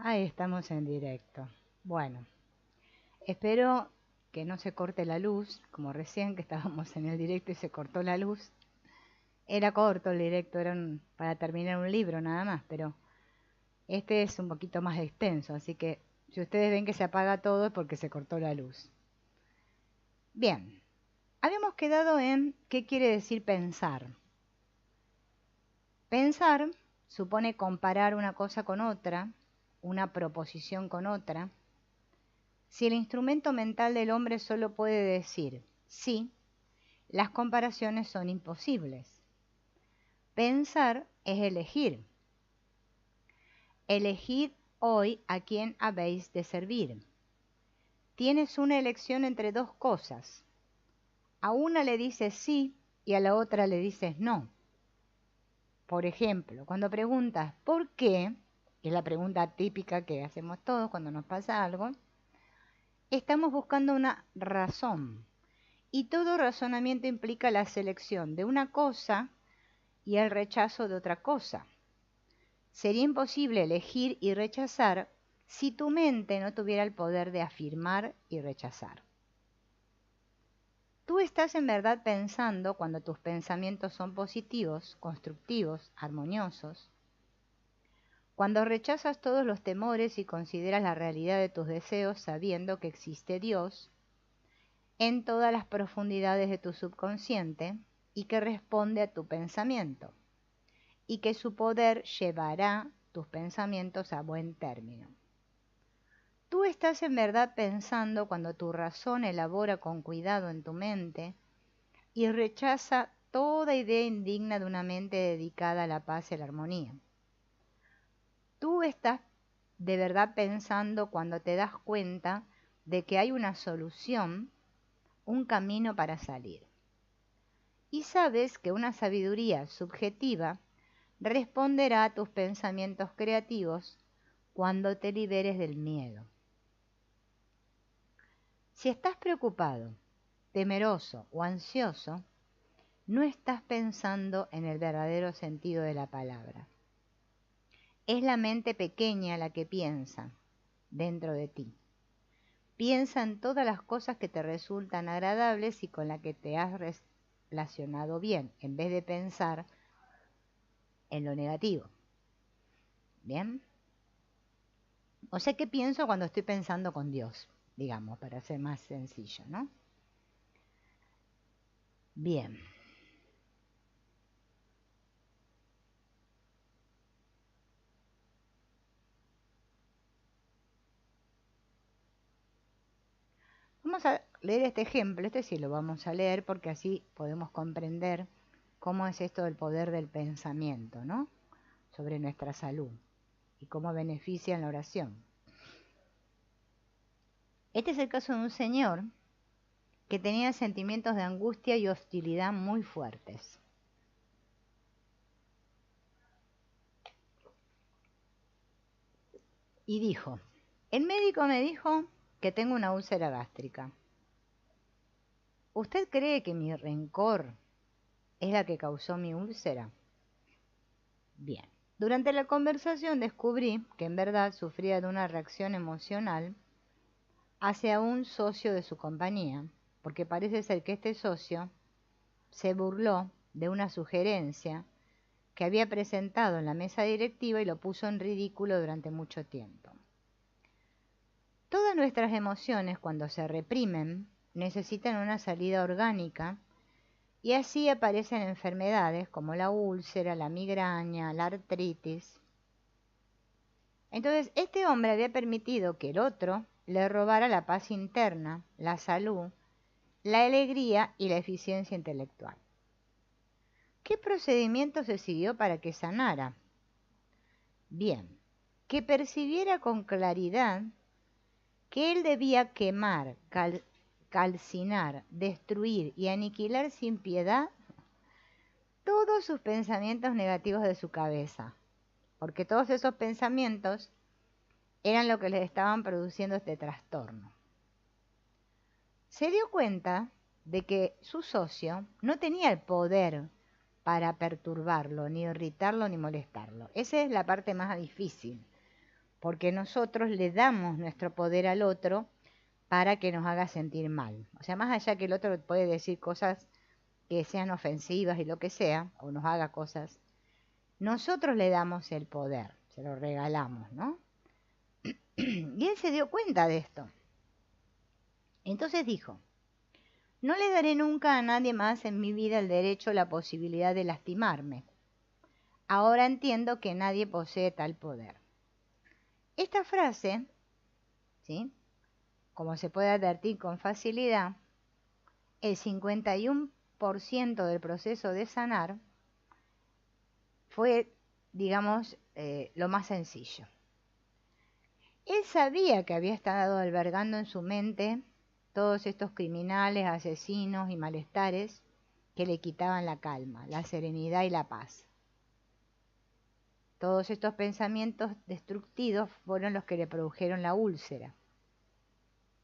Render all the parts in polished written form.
Ahí estamos en directo. Bueno, espero que no se corte la luz, como recién que estábamos en el directo y se cortó la luz. Era corto el directo, para terminar un libro nada más, pero este es un poquito más extenso, así que si ustedes ven que se apaga todo es porque se cortó la luz. Bien, habíamos quedado en qué quiere decir pensar. Pensar supone comparar una cosa con otra, una proposición con otra. Si el instrumento mental del hombre solo puede decir sí, las comparaciones son imposibles. Pensar es elegir. Elegid hoy a quién habéis de servir. Tienes una elección entre dos cosas. A una le dices sí y a la otra le dices no. Por ejemplo, cuando preguntas ¿por qué?, que es la pregunta típica que hacemos todos cuando nos pasa algo, estamos buscando una razón. Y todo razonamiento implica la selección de una cosa y el rechazo de otra cosa. Sería imposible elegir y rechazar si tu mente no tuviera el poder de afirmar y rechazar. Tú estás en verdad pensando cuando tus pensamientos son positivos, constructivos, armoniosos. Cuando rechazas todos los temores y consideras la realidad de tus deseos sabiendo que existe Dios en todas las profundidades de tu subconsciente y que responde a tu pensamiento y que su poder llevará tus pensamientos a buen término. Tú estás en verdad pensando cuando tu razón elabora con cuidado en tu mente y rechaza toda idea indigna de una mente dedicada a la paz y la armonía. Tú estás de verdad pensando cuando te das cuenta de que hay una solución, un camino para salir. Y sabes que una sabiduría subjetiva responderá a tus pensamientos creativos cuando te liberes del miedo. Si estás preocupado, temeroso o ansioso, no estás pensando en el verdadero sentido de la palabra. Es la mente pequeña la que piensa dentro de ti. Piensa en todas las cosas que te resultan agradables y con las que te has relacionado bien, en vez de pensar en lo negativo. ¿Bien? O sea, ¿qué pienso cuando estoy pensando con Dios? Digamos, para ser más sencillo, ¿no? Bien. Vamos a leer este ejemplo, este sí lo vamos a leer porque así podemos comprender cómo es esto del poder del pensamiento, ¿no? Sobre nuestra salud y cómo beneficia en la oración. Este es el caso de un señor que tenía sentimientos de angustia y hostilidad muy fuertes. Y dijo, el médico me dijo que tengo una úlcera gástrica. ¿Usted cree que mi rencor es la que causó mi úlcera? Bien. Durante la conversación descubrí que en verdad sufría de una reacción emocional hacia un socio de su compañía, porque parece ser que este socio se burló de una sugerencia que había presentado en la mesa directiva y lo puso en ridículo durante mucho tiempo. Todas nuestras emociones, cuando se reprimen, necesitan una salida orgánica y así aparecen enfermedades como la úlcera, la migraña, la artritis. Entonces, este hombre había permitido que el otro le robara la paz interna, la salud, la alegría y la eficiencia intelectual. ¿Qué procedimiento se siguió para que sanara? Bien, que percibiera con claridad que él debía quemar, calcinar, destruir y aniquilar sin piedad todos sus pensamientos negativos de su cabeza, porque todos esos pensamientos eran lo que les estaban produciendo este trastorno. Se dio cuenta de que su socio no tenía el poder para perturbarlo, ni irritarlo, ni molestarlo. Esa es la parte más difícil, porque nosotros le damos nuestro poder al otro para que nos haga sentir mal. O sea, más allá que el otro puede decir cosas que sean ofensivas y lo que sea, o nos haga cosas, nosotros le damos el poder, se lo regalamos, ¿no? Y él se dio cuenta de esto. Entonces dijo, no le daré nunca a nadie más en mi vida el derecho o la posibilidad de lastimarme. Ahora entiendo que nadie posee tal poder. Esta frase, ¿sí?, como se puede advertir con facilidad, el 51% del proceso de sanar fue, digamos, lo más sencillo. Él sabía que había estado albergando en su mente todos estos criminales, asesinos y malestares que le quitaban la calma, la serenidad y la paz. Todos estos pensamientos destructivos fueron los que le produjeron la úlcera.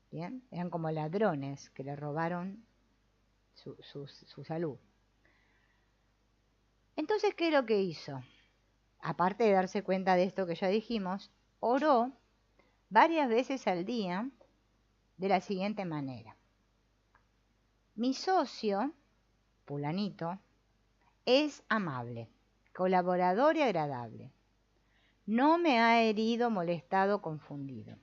¿Bien? Eran como ladrones que le robaron su salud. Entonces, ¿qué es lo que hizo? Aparte de darse cuenta de esto que ya dijimos, oró varias veces al día de la siguiente manera. Mi socio, fulanito, es amable, colaborador y agradable. No me ha herido, molestado, confundido.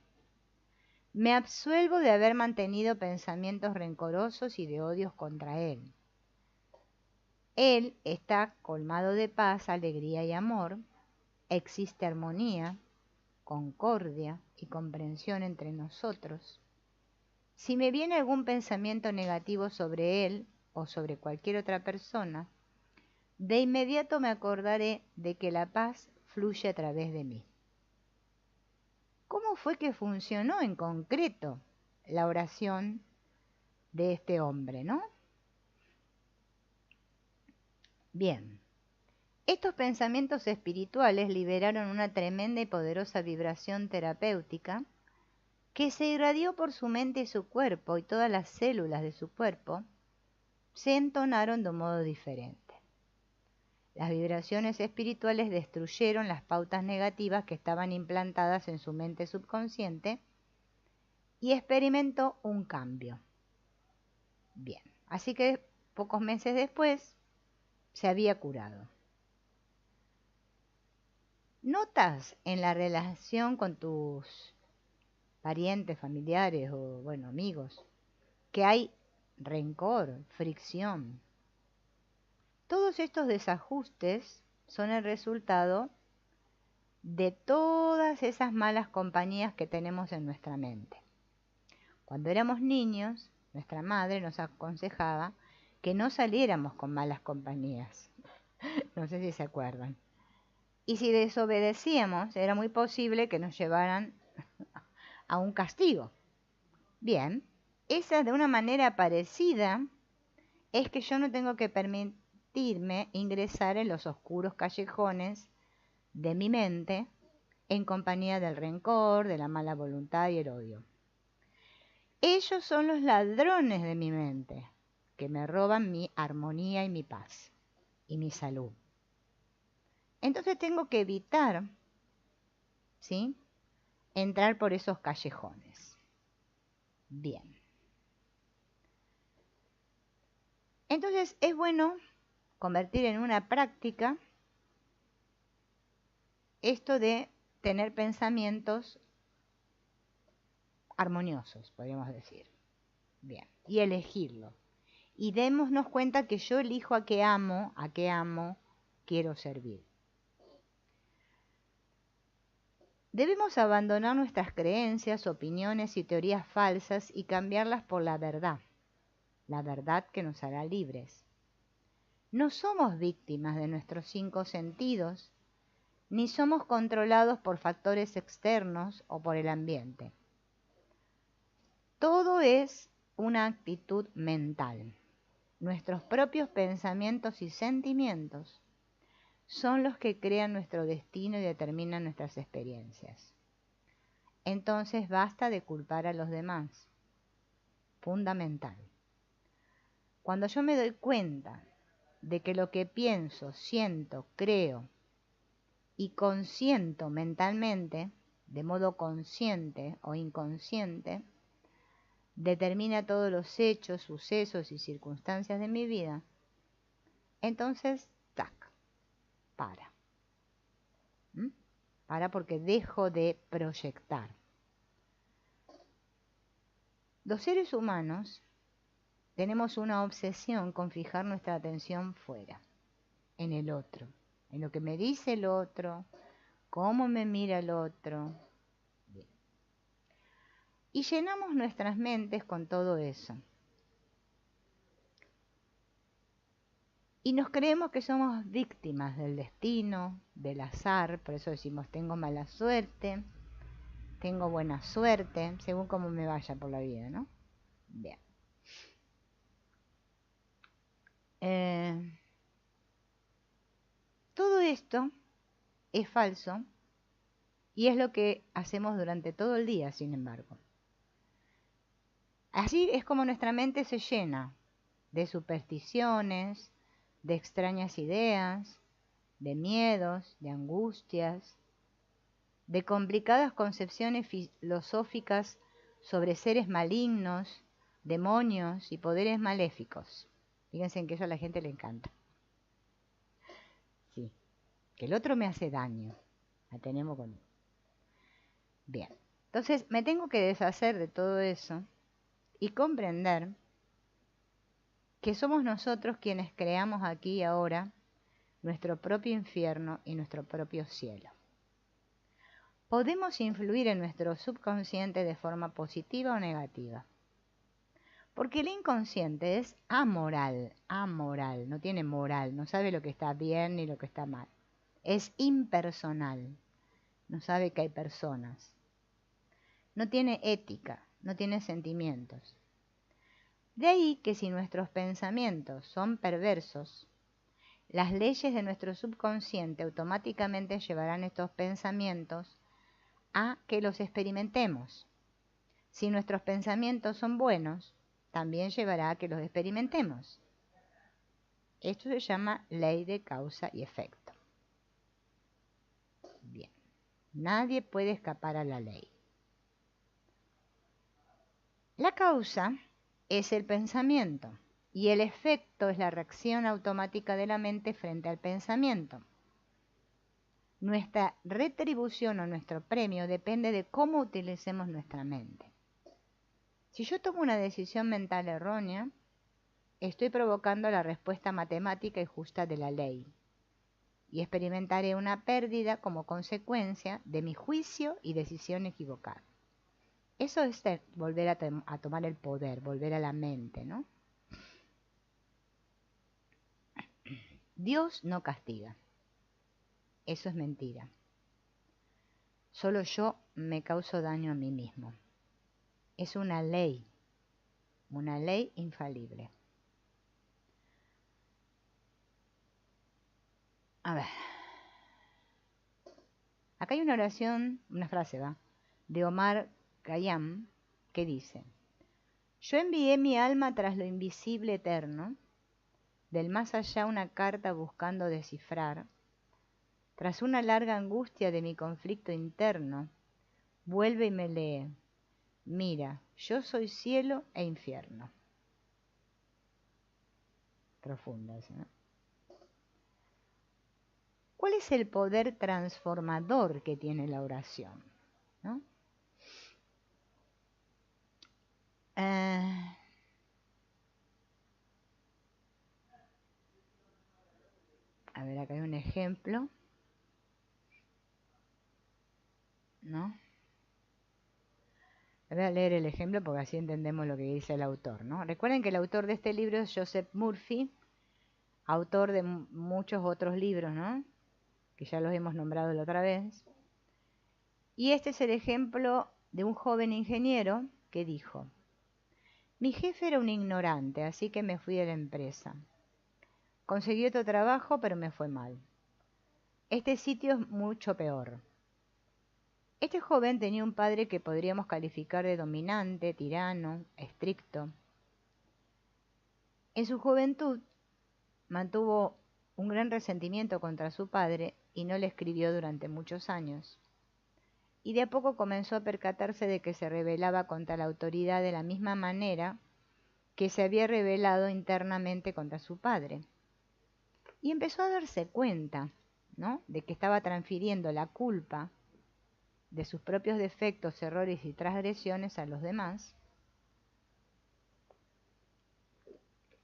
Me absuelvo de haber mantenido pensamientos rencorosos y de odios contra él. Él está colmado de paz, alegría y amor. Existe armonía, concordia y comprensión entre nosotros. Si me viene algún pensamiento negativo sobre él o sobre cualquier otra persona, de inmediato me acordaré de que la paz fluye a través de mí. ¿Cómo fue que funcionó en concreto la oración de este hombre, no? Bien, estos pensamientos espirituales liberaron una tremenda y poderosa vibración terapéutica que se irradió por su mente y su cuerpo, y todas las células de su cuerpo se entonaron de un modo diferente. Las vibraciones espirituales destruyeron las pautas negativas que estaban implantadas en su mente subconsciente y experimentó un cambio. Bien, así que pocos meses después se había curado. ¿Notas en la relación con tus parientes, familiares o, bueno, amigos, que hay rencor, fricción? Todos estos desajustes son el resultado de todas esas malas compañías que tenemos en nuestra mente. Cuando éramos niños, nuestra madre nos aconsejaba que no saliéramos con malas compañías. No sé si se acuerdan. Y si desobedecíamos, era muy posible que nos llevaran a un castigo. Bien, esa de una manera parecida es que yo no tengo que permitirme ingresar en los oscuros callejones de mi mente en compañía del rencor, de la mala voluntad y el odio. Ellos son los ladrones de mi mente, que me roban mi armonía y mi paz y mi salud. Entonces tengo que evitar, ¿sí?, entrar por esos callejones. Bien. Entonces es bueno convertir en una práctica esto de tener pensamientos armoniosos, podríamos decir. Bien. Y elegirlo. Y démonos cuenta que yo elijo a qué amo, quiero servir. Debemos abandonar nuestras creencias, opiniones y teorías falsas y cambiarlas por la verdad que nos hará libres. No somos víctimas de nuestros 5 sentidos, ni somos controlados por factores externos o por el ambiente. Todo es una actitud mental. Nuestros propios pensamientos y sentimientos son los que crean nuestro destino y determinan nuestras experiencias. Entonces basta de culpar a los demás. Fundamental. Cuando yo me doy cuenta de que lo que pienso, siento, creo y consiento mentalmente de modo consciente o inconsciente, determina todos los hechos, sucesos y circunstancias de mi vida, entonces, tac, para. ¿Mm? Para porque dejo de proyectar. Los seres humanos tenemos una obsesión con fijar nuestra atención fuera, en el otro, en lo que me dice el otro, cómo me mira el otro. Bien. Y llenamos nuestras mentes con todo eso. Y nos creemos que somos víctimas del destino, del azar, por eso decimos tengo mala suerte, tengo buena suerte, según cómo me vaya por la vida, ¿no? Bien. Todo esto es falso y es lo que hacemos durante todo el día, sin embargo. Así es como nuestra mente se llena de supersticiones, de extrañas ideas, de miedos, de angustias, de complicadas concepciones filosóficas sobre seres malignos, demonios y poderes maléficos. Fíjense en que eso a la gente le encanta. Sí, que el otro me hace daño. La tenemos con él. Bien, entonces me tengo que deshacer de todo eso y comprender que somos nosotros quienes creamos aquí y ahora nuestro propio infierno y nuestro propio cielo. Podemos influir en nuestro subconsciente de forma positiva o negativa. Porque el inconsciente es amoral, no tiene moral, no sabe lo que está bien ni lo que está mal. Es impersonal, no sabe que hay personas. No tiene ética, no tiene sentimientos. De ahí que si nuestros pensamientos son perversos, las leyes de nuestro subconsciente automáticamente llevarán estos pensamientos a que los experimentemos. Si nuestros pensamientos son buenos, también llevará a que los experimentemos. Esto se llama ley de causa y efecto. Bien, nadie puede escapar a la ley. La causa es el pensamiento y el efecto es la reacción automática de la mente frente al pensamiento. Nuestra retribución o nuestro premio depende de cómo utilicemos nuestra mente. Si yo tomo una decisión mental errónea, estoy provocando la respuesta matemática y justa de la ley y experimentaré una pérdida como consecuencia de mi juicio y decisión equivocada. Eso es volver a tomar el poder, volver a la mente, ¿no? Dios no castiga. Eso es mentira. Solo yo me causo daño a mí mismo. Es una ley infalible. A ver. Acá hay una oración, una frase, de Omar Khayyam, que dice: yo envié mi alma tras lo invisible eterno, del más allá una carta buscando descifrar. Tras una larga angustia de mi conflicto interno, vuelve y me lee: mira, yo soy cielo e infierno. Profunda eso, ¿no? ¿Cuál es el poder transformador que tiene la oración? ¿No? A ver, acá hay un ejemplo, ¿no? Voy a leer el ejemplo porque así entendemos lo que dice el autor, ¿no? Recuerden que el autor de este libro es Joseph Murphy, autor de muchos otros libros, ¿no? Que ya los hemos nombrado la otra vez. Y este es el ejemplo de un joven ingeniero que dijo: mi jefe era un ignorante, así que me fui de la empresa. Conseguí otro trabajo, pero me fue mal. Este sitio es mucho peor. Este joven tenía un padre que podríamos calificar de dominante, tirano, estricto. En su juventud mantuvo un gran resentimiento contra su padre y no le escribió durante muchos años. y de a poco comenzó a percatarse de que se rebelaba contra la autoridad de la misma manera que se había rebelado internamente contra su padre. Y empezó a darse cuenta, ¿no?, de que estaba transfiriendo la culpa de sus propios defectos, errores y transgresiones a los demás,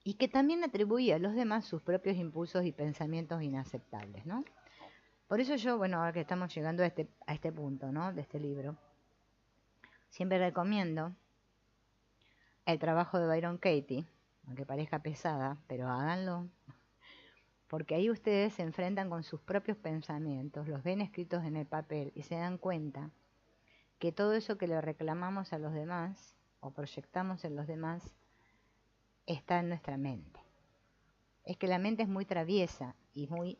y que también atribuía a los demás sus propios impulsos y pensamientos inaceptables, ¿no? Por eso yo, bueno, ahora que estamos llegando a este punto, ¿no?, de este libro, siempre recomiendo el trabajo de Byron Katie, aunque parezca pesada, pero háganlo, porque ahí ustedes se enfrentan con sus propios pensamientos, los ven escritos en el papel y se dan cuenta que todo eso que le reclamamos a los demás o proyectamos en los demás está en nuestra mente. Es que la mente es muy traviesa y muy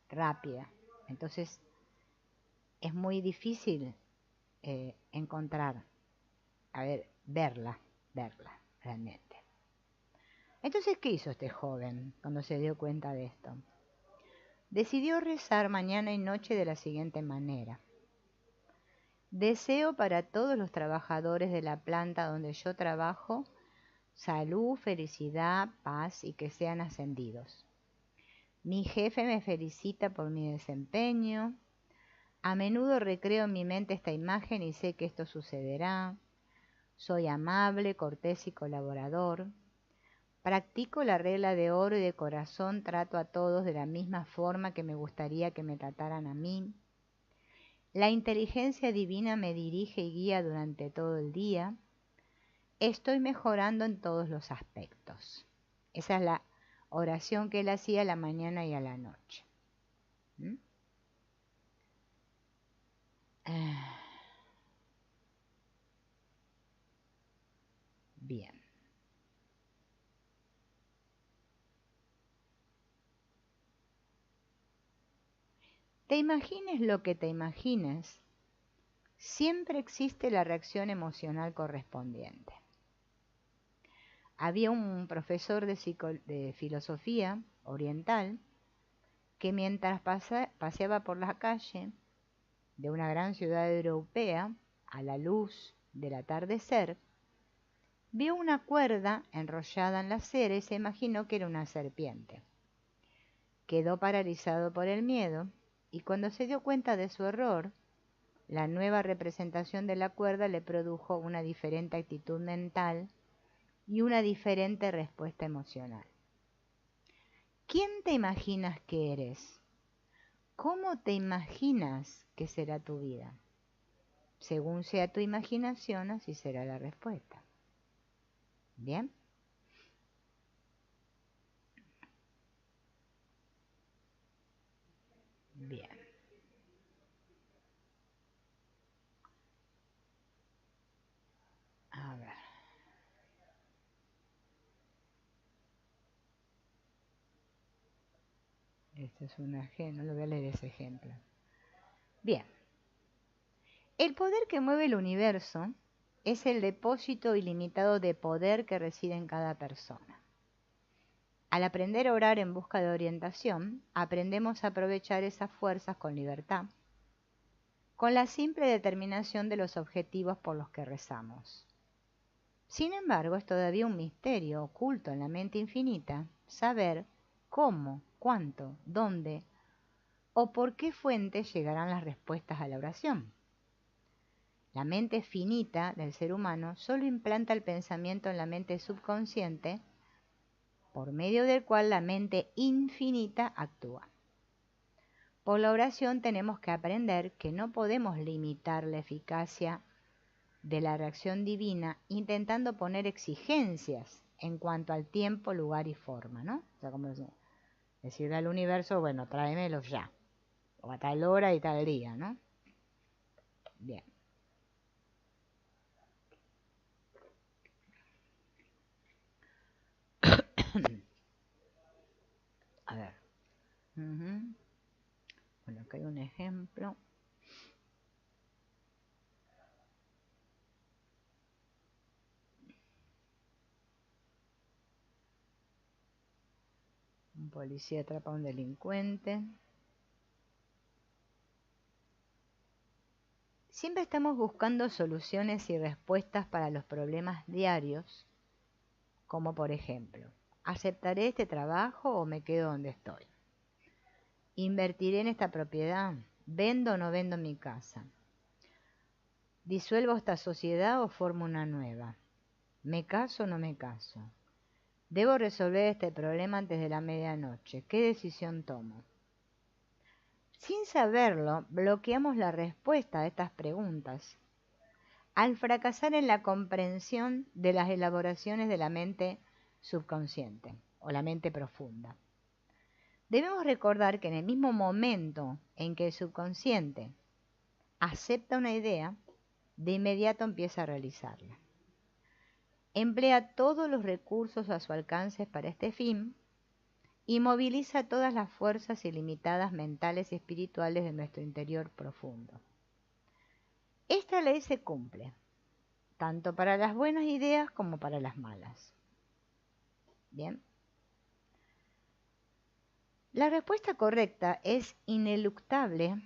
rápida, entonces es muy difícil encontrar, verla realmente. Entonces, ¿qué hizo este joven cuando se dio cuenta de esto? Decidió rezar mañana y noche de la siguiente manera: deseo para todos los trabajadores de la planta donde yo trabajo salud, felicidad, paz y que sean ascendidos. Mi jefe me felicita por mi desempeño. A menudo recreo en mi mente esta imagen y sé que esto sucederá. Soy amable, cortés y colaborador. Practico la regla de oro y de corazón trato a todos de la misma forma que me gustaría que me trataran a mí. La inteligencia divina me dirige y guía durante todo el día. Estoy mejorando en todos los aspectos. Esa es la oración que él hacía a la mañana y a la noche. ¿Mm? Bien. Te imagines lo que te imagines, siempre existe la reacción emocional correspondiente. Había un profesor de filosofía oriental que mientras paseaba por la calle de una gran ciudad europea a la luz del atardecer, vio una cuerda enrollada en la acera y se imaginó que era una serpiente. Quedó paralizado por el miedo y cuando se dio cuenta de su error, la nueva representación de la cuerda le produjo una diferente actitud mental y una diferente respuesta emocional. ¿Quién te imaginas que eres? ¿Cómo te imaginas que será tu vida? Según sea tu imaginación, así será la respuesta. ¿Bien? Bien. A ver. Este es un ejemplo, no lo voy a leer ese ejemplo. Bien. El poder que mueve el universo es el depósito ilimitado de poder que reside en cada persona. Al aprender a orar en busca de orientación, aprendemos a aprovechar esas fuerzas con libertad, con la simple determinación de los objetivos por los que rezamos. Sin embargo, es todavía un misterio oculto en la mente infinita saber cómo, cuánto, dónde o por qué fuente llegarán las respuestas a la oración. La mente finita del ser humano solo implanta el pensamiento en la mente subconsciente, por medio del cual la mente infinita actúa. Por la oración tenemos que aprender que no podemos limitar la eficacia de la reacción divina intentando poner exigencias en cuanto al tiempo, lugar y forma, ¿no? O sea, como decirle al universo, bueno, tráemelo ya, o a tal hora y tal día, ¿no? Bien. A ver. Bueno, acá hay un ejemplo. Un policía atrapa a un delincuente. Siempre estamos buscando soluciones y respuestas para los problemas diarios, como por ejemplo, ¿aceptaré este trabajo o me quedo donde estoy? ¿Invertiré en esta propiedad? ¿Vendo o no vendo mi casa? ¿Disuelvo esta sociedad o formo una nueva? ¿Me caso o no me caso? ¿Debo resolver este problema antes de la medianoche? ¿Qué decisión tomo? Sin saberlo, bloqueamos la respuesta a estas preguntas al fracasar en la comprensión de las elaboraciones de la mente subconsciente o la mente profunda. Debemos recordar que en el mismo momento en que el subconsciente acepta una idea, de inmediato empieza a realizarla. Emplea todos los recursos a su alcance para este fin y moviliza todas las fuerzas ilimitadas mentales y espirituales de nuestro interior profundo. Esta ley se cumple, tanto para las buenas ideas como para las malas. Bien. La respuesta correcta es ineluctable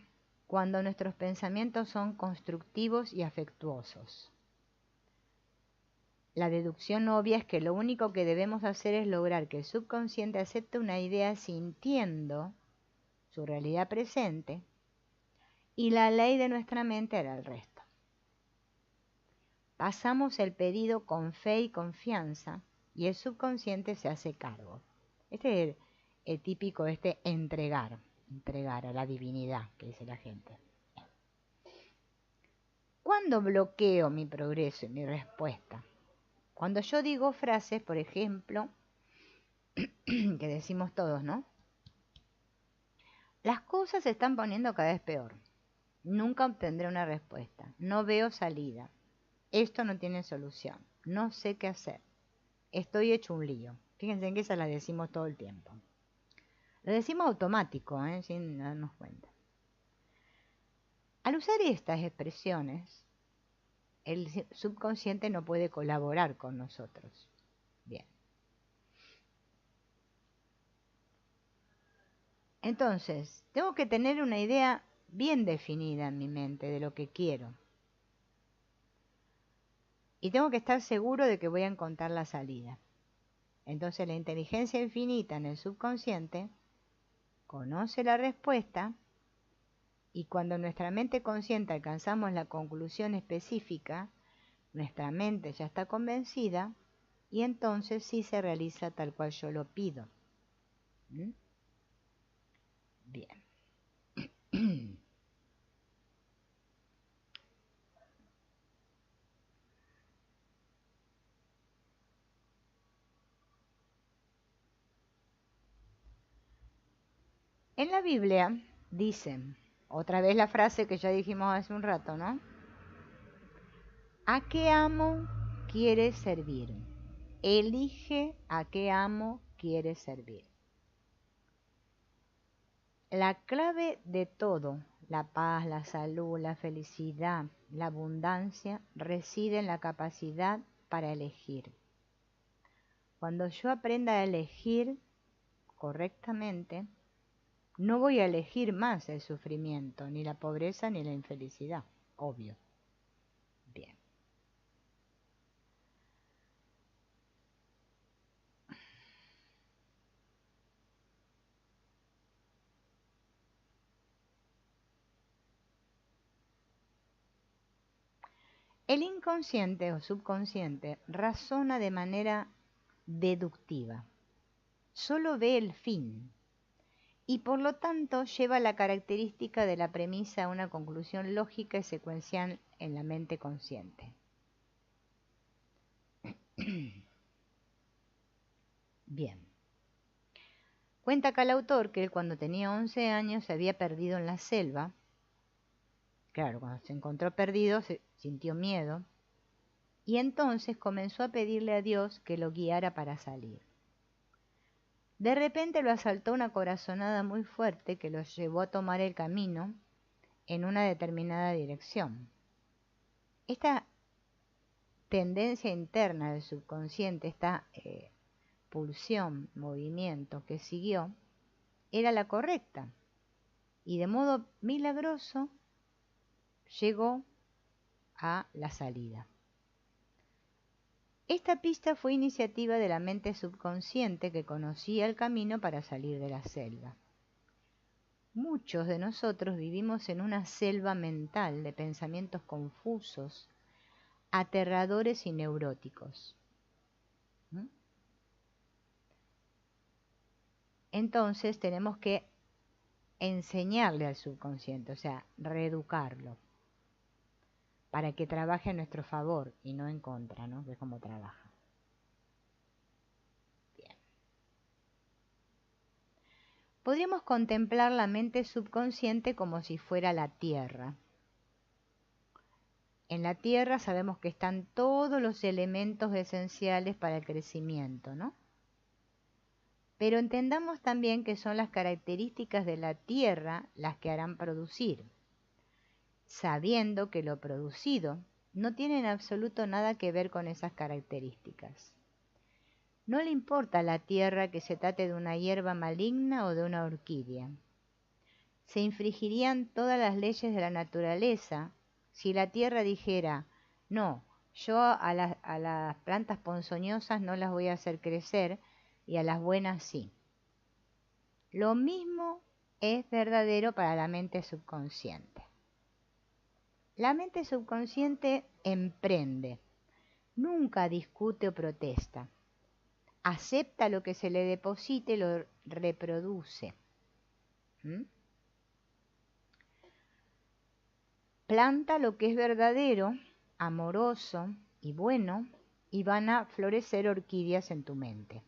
cuando nuestros pensamientos son constructivos y afectuosos. La deducción obvia es que lo único que debemos hacer es lograr que el subconsciente acepte una idea sintiendo su realidad presente y la ley de nuestra mente hará el resto. Pasamos el pedido con fe y confianza y el subconsciente se hace cargo. Este es el típico entregar a la divinidad, que dice la gente. ¿Cuándo bloqueo mi progreso y mi respuesta? Cuando yo digo frases, por ejemplo, que decimos todos, ¿no? Las cosas se están poniendo cada vez peor. Nunca obtendré una respuesta. No veo salida. Esto no tiene solución. No sé qué hacer. Estoy hecho un lío. Fíjense que esas las decimos todo el tiempo. Lo decimos automático, sin darnos cuenta. Al usar estas expresiones, el subconsciente no puede colaborar con nosotros. Bien. Entonces, tengo que tener una idea bien definida en mi mente de lo que quiero. Y tengo que estar seguro de que voy a encontrar la salida. Entonces, la inteligencia infinita en el subconsciente conoce la respuesta y cuando nuestra mente consciente alcanzamos la conclusión específica, nuestra mente ya está convencida y entonces sí se realiza tal cual yo lo pido. ¿Mm? Bien. En la Biblia dicen, otra vez la frase que ya dijimos hace un rato, ¿no? ¿A qué amo quieres servir? Elige a qué amo quieres servir. La clave de todo, la paz, la salud, la felicidad, la abundancia, reside en la capacidad para elegir. Cuando yo aprenda a elegir correctamente, no voy a elegir más el sufrimiento, ni la pobreza, ni la infelicidad, obvio. Bien. El inconsciente o subconsciente razona de manera deductiva, solo ve el fin y por lo tanto lleva la característica de la premisa a una conclusión lógica y secuencial en la mente consciente. Bien. Cuenta acá el autor que él cuando tenía 11 años se había perdido en la selva. Claro, cuando se encontró perdido se sintió miedo y entonces comenzó a pedirle a Dios que lo guiara para salir. De repente lo asaltó una corazonada muy fuerte que lo llevó a tomar el camino en una determinada dirección. Esta tendencia interna del subconsciente, esta pulsión, movimiento que siguió, era la correcta y de modo milagroso llegó a la salida. Esta pista fue iniciativa de la mente subconsciente que conocía el camino para salir de la selva. Muchos de nosotros vivimos en una selva mental de pensamientos confusos, aterradores y neuróticos. Entonces tenemos que enseñarle al subconsciente, o sea, reeducarlo, para que trabaje a nuestro favor y no en contra, ¿no? Que es como trabaja. Bien. Podríamos contemplar la mente subconsciente como si fuera la Tierra. En la Tierra sabemos que están todos los elementos esenciales para el crecimiento, ¿no? Pero entendamos también que son las características de la Tierra las que harán producir, sabiendo que lo producido no tiene en absoluto nada que ver con esas características. No le importa a la Tierra que se trate de una hierba maligna o de una orquídea. Se infringirían todas las leyes de la naturaleza si la Tierra dijera, no, yo a las plantas ponzoñosas no las voy a hacer crecer y a las buenas sí. Lo mismo es verdadero para la mente subconsciente. La mente subconsciente emprende, nunca discute o protesta. Acepta lo que se le deposite y lo reproduce. Planta lo que es verdadero, amoroso y bueno, y van a florecer orquídeas en tu mente.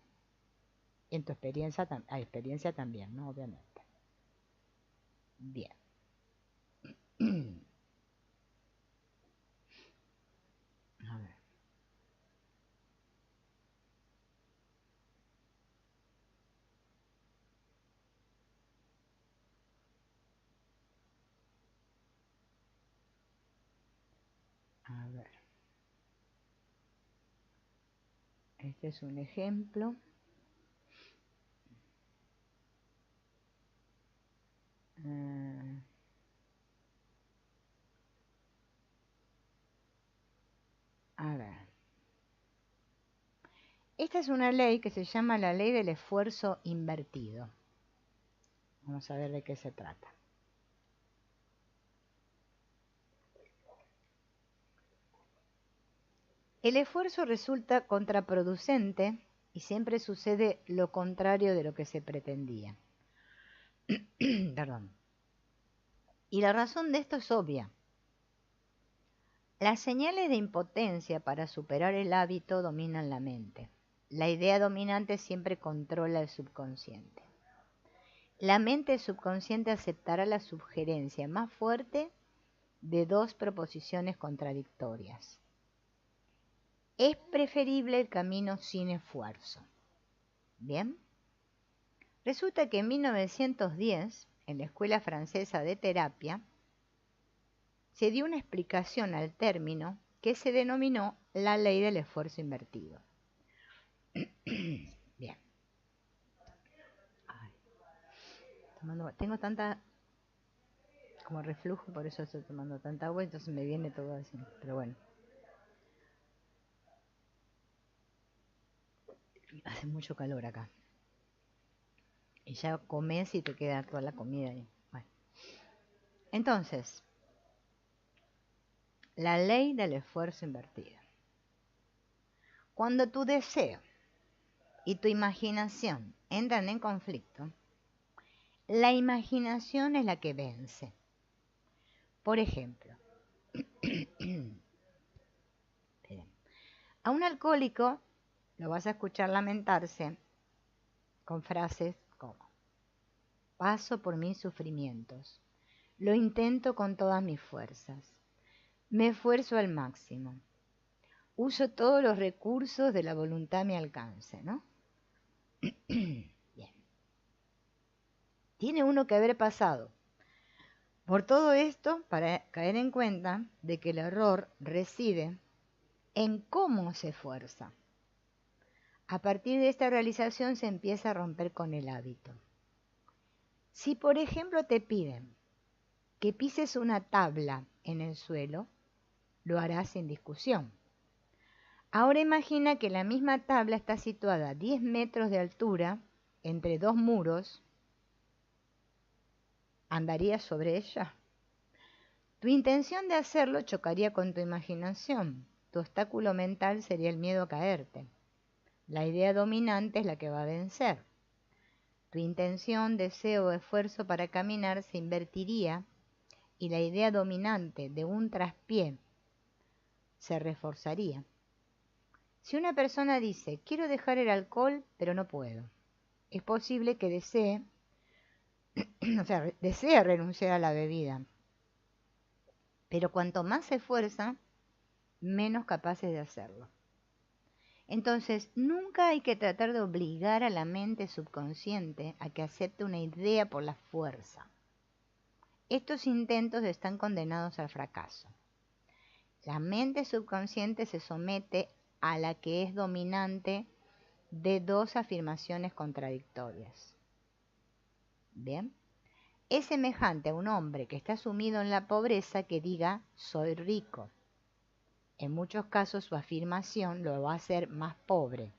Y en tu experiencia también, ¿no? Obviamente. Bien. A ver. A ver. Este es un ejemplo. A ver. Esta es una ley que se llama la ley del esfuerzo invertido. Vamos a ver de qué se trata. El esfuerzo resulta contraproducente y siempre sucede lo contrario de lo que se pretendía. Perdón. Y la razón de esto es obvia. Las señales de impotencia para superar el hábito dominan la mente. La idea dominante siempre controla el subconsciente. La mente subconsciente aceptará la sugerencia más fuerte de dos proposiciones contradictorias. Es preferible el camino sin esfuerzo. ¿Bien? Resulta que en 1910, en la Escuela Francesa de Terapia, se dio una explicación al término que se denominó la ley del esfuerzo invertido. Bien. Ay, tengo tanta como reflujo, por eso estoy tomando tanta agua, entonces me viene todo así, pero bueno. Hace mucho calor acá. Y ya comes y te queda toda la comida ahí. Bueno. Entonces, la ley del esfuerzo invertido. Cuando tu deseo y tu imaginación entran en conflicto, la imaginación es la que vence. Por ejemplo, a un alcohólico lo vas a escuchar lamentarse con frases como: paso por mis sufrimientos, lo intento con todas mis fuerzas, me esfuerzo al máximo, uso todos los recursos de la voluntad a mi alcance, ¿no? Bien. Tiene uno que haber pasado por todo esto para caer en cuenta de que el error reside en cómo se esfuerza. A partir de esta realización se empieza a romper con el hábito. Si por ejemplo te piden que pises una tabla en el suelo, lo hará sin discusión. Ahora imagina que la misma tabla está situada a 10 metros de altura entre dos muros. ¿Andarías sobre ella? Tu intención de hacerlo chocaría con tu imaginación. Tu obstáculo mental sería el miedo a caerte. La idea dominante es la que va a vencer. Tu intención, deseo o esfuerzo para caminar se invertiría y la idea dominante de un traspié se reforzaría. Si una persona dice, quiero dejar el alcohol, pero no puedo, es posible que desee renunciar a la bebida, pero cuanto más se esfuerza, menos capaces de hacerlo. Entonces, nunca hay que tratar de obligar a la mente subconsciente a que acepte una idea por la fuerza. Estos intentos están condenados al fracaso. La mente subconsciente se somete a la que es dominante de dos afirmaciones contradictorias. Bien. Es semejante a un hombre que está sumido en la pobreza que diga soy rico. En muchos casos su afirmación lo va a hacer más pobre.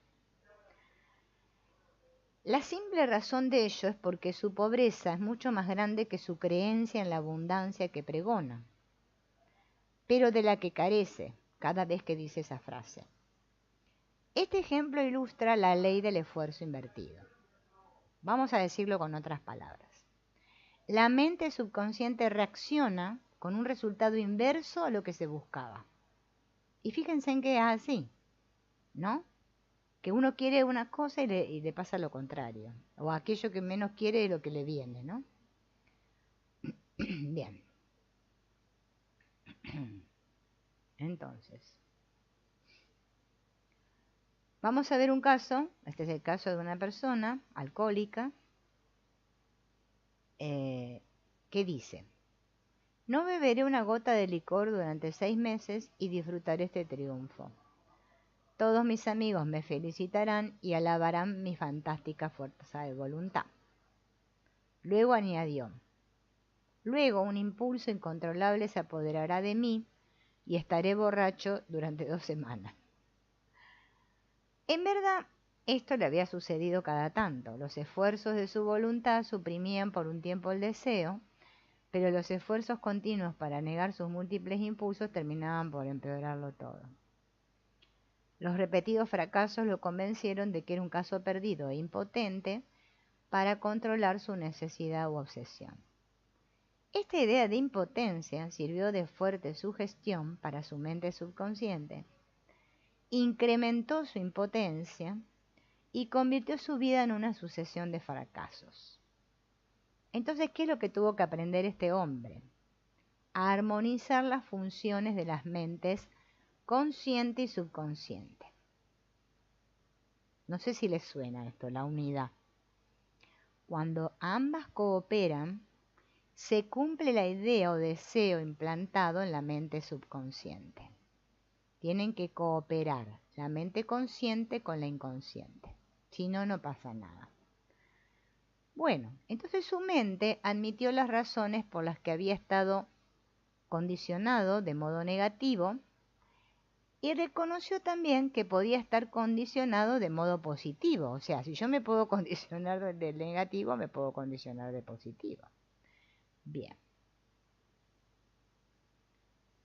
La simple razón de ello es porque su pobreza es mucho más grande que su creencia en la abundancia que pregona, pero de la que carece cada vez que dice esa frase. Este ejemplo ilustra la ley del esfuerzo invertido. Vamos a decirlo con otras palabras. La mente subconsciente reacciona con un resultado inverso a lo que se buscaba. Y fíjense en que es así, ¿no? Que uno quiere una cosa y le pasa lo contrario. O aquello que menos quiere es lo que le viene, ¿no? Bien. Entonces, vamos a ver un caso. Este es el caso de una persona alcohólica que dice, no beberé una gota de licor durante 6 meses y disfrutaré este triunfo. Todos mis amigos me felicitarán y alabarán mi fantástica fuerza de voluntad. Luego añadió, luego un impulso incontrolable se apoderará de mí y estaré borracho durante 2 semanas. En verdad, esto le había sucedido cada tanto. Los esfuerzos de su voluntad suprimían por un tiempo el deseo, pero los esfuerzos continuos para negar sus múltiples impulsos terminaban por empeorarlo todo. Los repetidos fracasos lo convencieron de que era un caso perdido e impotente para controlar su necesidad u obsesión. Esta idea de impotencia sirvió de fuerte sugestión para su mente subconsciente, incrementó su impotencia y convirtió su vida en una sucesión de fracasos. Entonces, ¿qué es lo que tuvo que aprender este hombre? A armonizar las funciones de las mentes consciente y subconsciente. No sé si les suena esto, la unidad. Cuando ambas cooperan, se cumple la idea o deseo implantado en la mente subconsciente. Tienen que cooperar la mente consciente con la inconsciente. Si no, no pasa nada. Bueno, entonces su mente admitió las razones por las que había estado condicionado de modo negativo y reconoció también que podía estar condicionado de modo positivo. O sea, si yo me puedo condicionar de negativo, me puedo condicionar de positivo. Bien.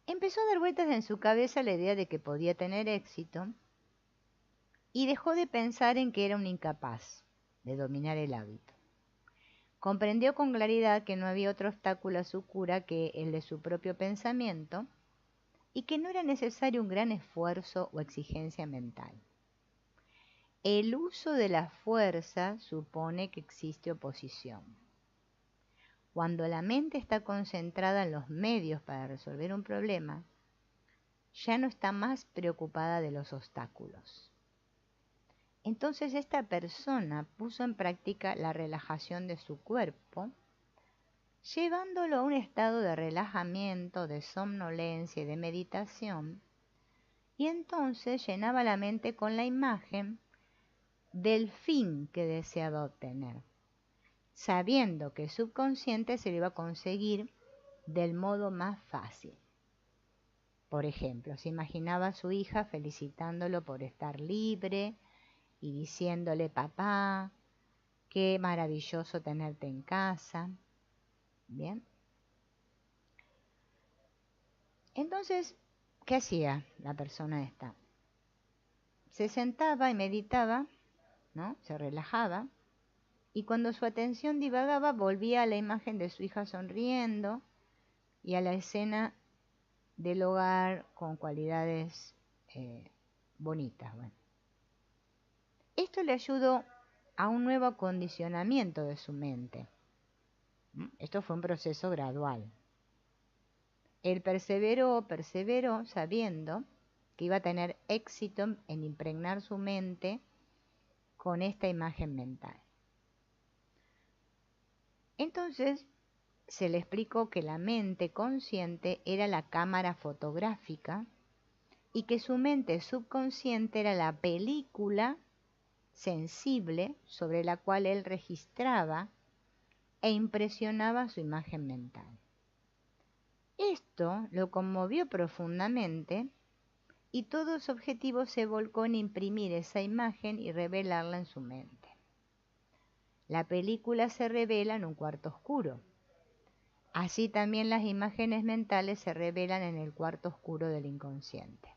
Empezó a dar vueltas en su cabeza la idea de que podía tener éxito y dejó de pensar en que era un incapaz de dominar el hábito. Comprendió con claridad que no había otro obstáculo a su cura que el de su propio pensamiento y que no era necesario un gran esfuerzo o exigencia mental. El uso de la fuerza supone que existe oposición. Cuando la mente está concentrada en los medios para resolver un problema, ya no está más preocupada de los obstáculos. Entonces esta persona puso en práctica la relajación de su cuerpo, llevándolo a un estado de relajamiento, de somnolencia y de meditación, y entonces llenaba la mente con la imagen del fin que deseaba obtener, sabiendo que el subconsciente se lo iba a conseguir del modo más fácil. Por ejemplo, se imaginaba a su hija felicitándolo por estar libre y diciéndole: papá, qué maravilloso tenerte en casa. Bien. Entonces, ¿qué hacía la persona esta? Se sentaba y meditaba, ¿no? Se relajaba, y cuando su atención divagaba, volvía a la imagen de su hija sonriendo y a la escena del hogar con cualidades bonitas. Bueno. Esto le ayudó a un nuevo acondicionamiento de su mente. Esto fue un proceso gradual. Él perseveró sabiendo que iba a tener éxito en impregnar su mente con esta imagen mental. Entonces se le explicó que la mente consciente era la cámara fotográfica y que su mente subconsciente era la película sensible sobre la cual él registraba e impresionaba su imagen mental. Esto lo conmovió profundamente y todo su objetivo se volcó en imprimir esa imagen y revelarla en su mente. La película se revela en un cuarto oscuro. Así también las imágenes mentales se revelan en el cuarto oscuro del inconsciente.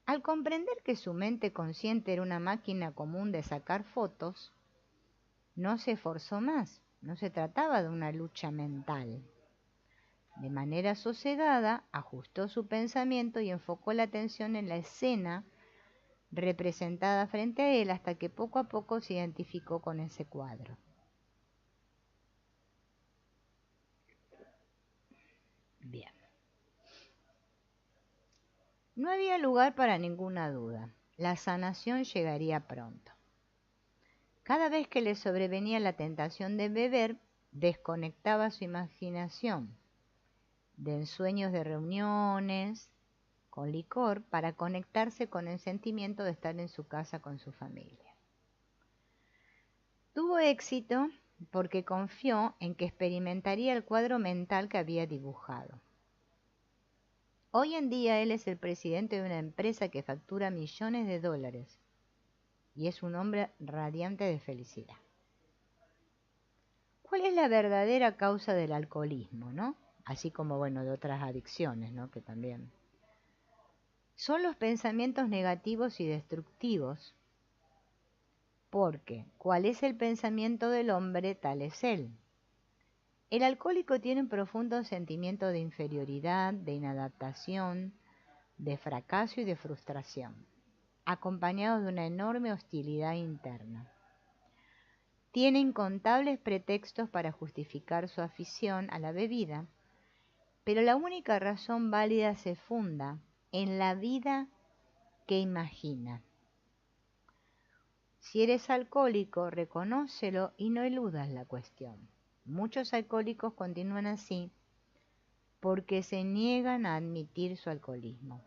Al comprender que su mente consciente era una máquina común de sacar fotos, no se esforzó más, no se trataba de una lucha mental. De manera sosegada, ajustó su pensamiento y enfocó la atención en la escena representada frente a él hasta que poco a poco se identificó con ese cuadro. Bien. No había lugar para ninguna duda. La sanación llegaría pronto. Cada vez que le sobrevenía la tentación de beber, desconectaba su imaginación de ensueños de reuniones con licor para conectarse con el sentimiento de estar en su casa con su familia. Tuvo éxito porque confió en que experimentaría el cuadro mental que había dibujado. Hoy en día él es el presidente de una empresa que factura millones de dólares y es un hombre radiante de felicidad. ¿Cuál es la verdadera causa del alcoholismo, no? Así como, bueno, de otras adicciones, ¿no? Que también. Son los pensamientos negativos y destructivos, porque ¿cuál es el pensamiento del hombre? Tal es él. El alcohólico tiene un profundo sentimiento de inferioridad, de inadaptación, de fracaso y de frustración, acompañado de una enorme hostilidad interna. Tiene incontables pretextos para justificar su afición a la bebida, pero la única razón válida se funda en la vida que imagina. Si eres alcohólico, reconócelo y no eludas la cuestión. Muchos alcohólicos continúan así porque se niegan a admitir su alcoholismo.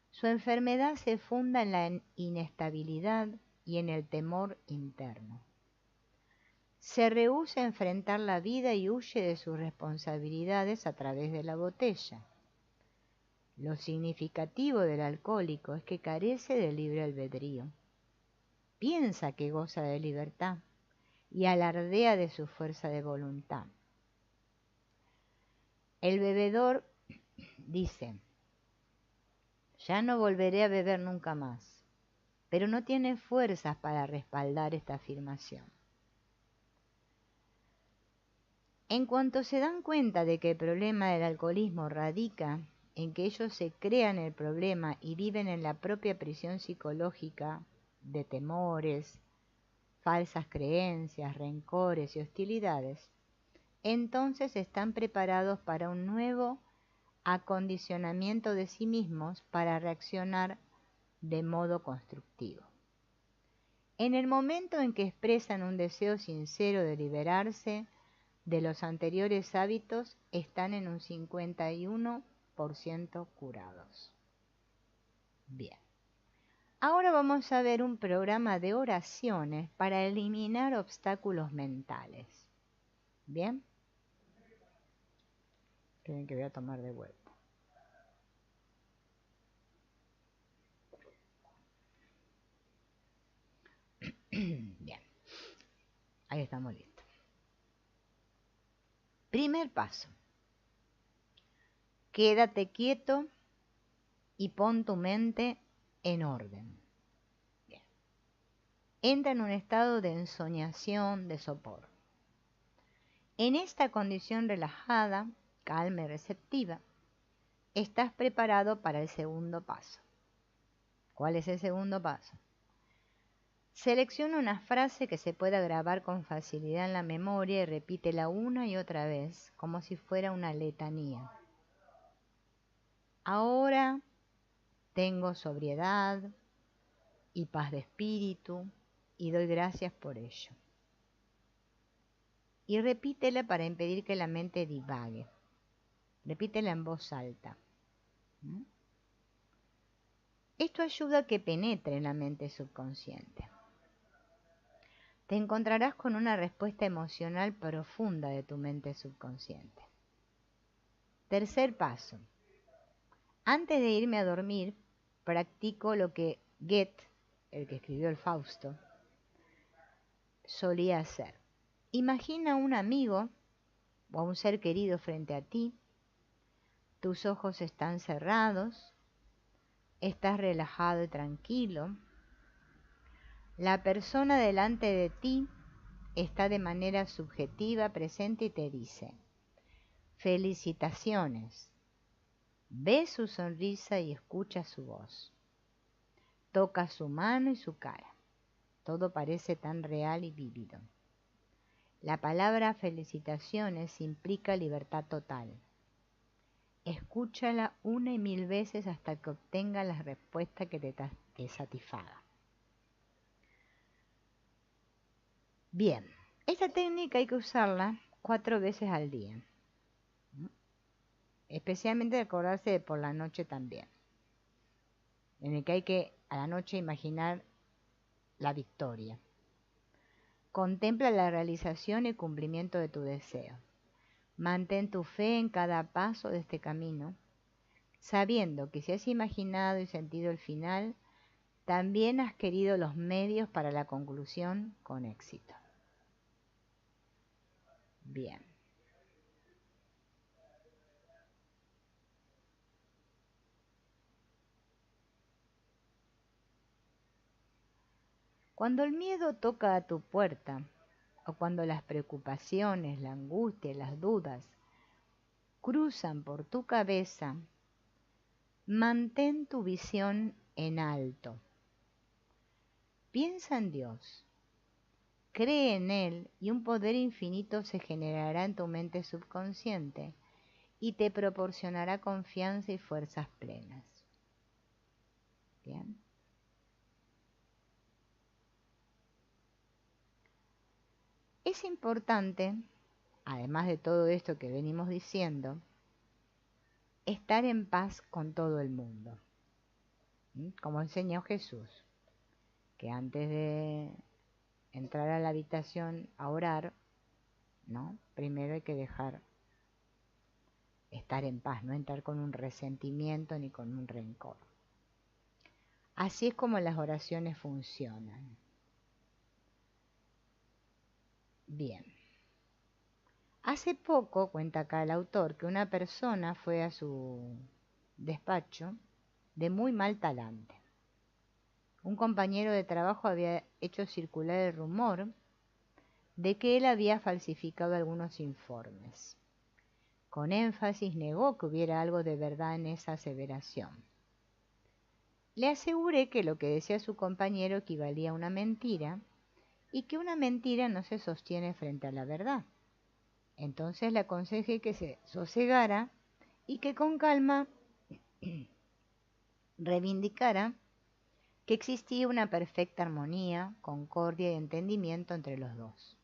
Su enfermedad se funda en la inestabilidad y en el temor interno. Se rehúsa a enfrentar la vida y huye de sus responsabilidades a través de la botella. Lo significativo del alcohólico es que carece de libre albedrío. Piensa que goza de libertad y alardea de su fuerza de voluntad. El bebedor dice: ya no volveré a beber nunca más, pero no tiene fuerzas para respaldar esta afirmación. En cuanto se dan cuenta de que el problema del alcoholismo radica en que ellos se crean el problema y viven en la propia prisión psicológica de temores, falsas creencias, rencores y hostilidades, entonces están preparados para un nuevo acondicionamiento de sí mismos para reaccionar de modo constructivo. En el momento en que expresan un deseo sincero de liberarse de los anteriores hábitos, están en un 51% curados. Bien. Ahora vamos a ver un programa de oraciones para eliminar obstáculos mentales. ¿Bien? Creen que voy a tomar de vuelta. estamos listos. Primer paso. Quédate quieto y pon tu mente en orden. Bien. Entra en un estado de ensoñación, de sopor. En esta condición relajada, calma y receptiva, estás preparado para el segundo paso. ¿Cuál es el segundo paso? Selecciona una frase que se pueda grabar con facilidad en la memoria y repítela una y otra vez, como si fuera una letanía. Ahora tengo sobriedad y paz de espíritu y doy gracias por ello. Y repítela para impedir que la mente divague. Repítela en voz alta. Esto ayuda a que penetre en la mente subconsciente. Te encontrarás con una respuesta emocional profunda de tu mente subconsciente. Tercer paso. Antes de irme a dormir, practico lo que Goethe, el que escribió el Fausto, solía hacer. Imagina a un amigo o a un ser querido frente a ti. Tus ojos están cerrados. Estás relajado y tranquilo. La persona delante de ti está de manera subjetiva presente y te dice: felicitaciones. Ve su sonrisa y escucha su voz. Toca su mano y su cara. Todo parece tan real y vívido. La palabra felicitaciones implica libertad total. Escúchala una y mil veces hasta que obtenga la respuesta que te satisfaga. Bien, esta técnica hay que usarla 4 veces al día. Especialmente acordarse de por la noche también. En el que hay que a la noche imaginar la victoria. Contempla la realización y cumplimiento de tu deseo. Mantén tu fe en cada paso de este camino, sabiendo que si has imaginado y sentido el final, también has querido los medios para la conclusión con éxito. Bien. Cuando el miedo toca a tu puerta, o cuando las preocupaciones, la angustia y las dudas cruzan por tu cabeza, mantén tu visión en alto. Piensa en Dios. Cree en Él y un poder infinito se generará en tu mente subconsciente y te proporcionará confianza y fuerzas plenas. Bien. Es importante, además de todo esto que venimos diciendo, estar en paz con todo el mundo. Como enseñó Jesús, que antes de entrar a la habitación a orar, ¿no? Primero hay que dejar estar en paz, no entrar con un resentimiento ni con un rencor. Así es como las oraciones funcionan. Bien. Hace poco, cuenta acá el autor, que una persona fue a su despacho de muy mal talante. Un compañero de trabajo había hecho circular el rumor de que él había falsificado algunos informes. Con énfasis negó que hubiera algo de verdad en esa aseveración. Le aseguré que lo que decía su compañero equivalía a una mentira y que una mentira no se sostiene frente a la verdad. Entonces le aconsejé que se sosegara y que con calma reivindicara que existía una perfecta armonía, concordia y entendimiento entre los dos.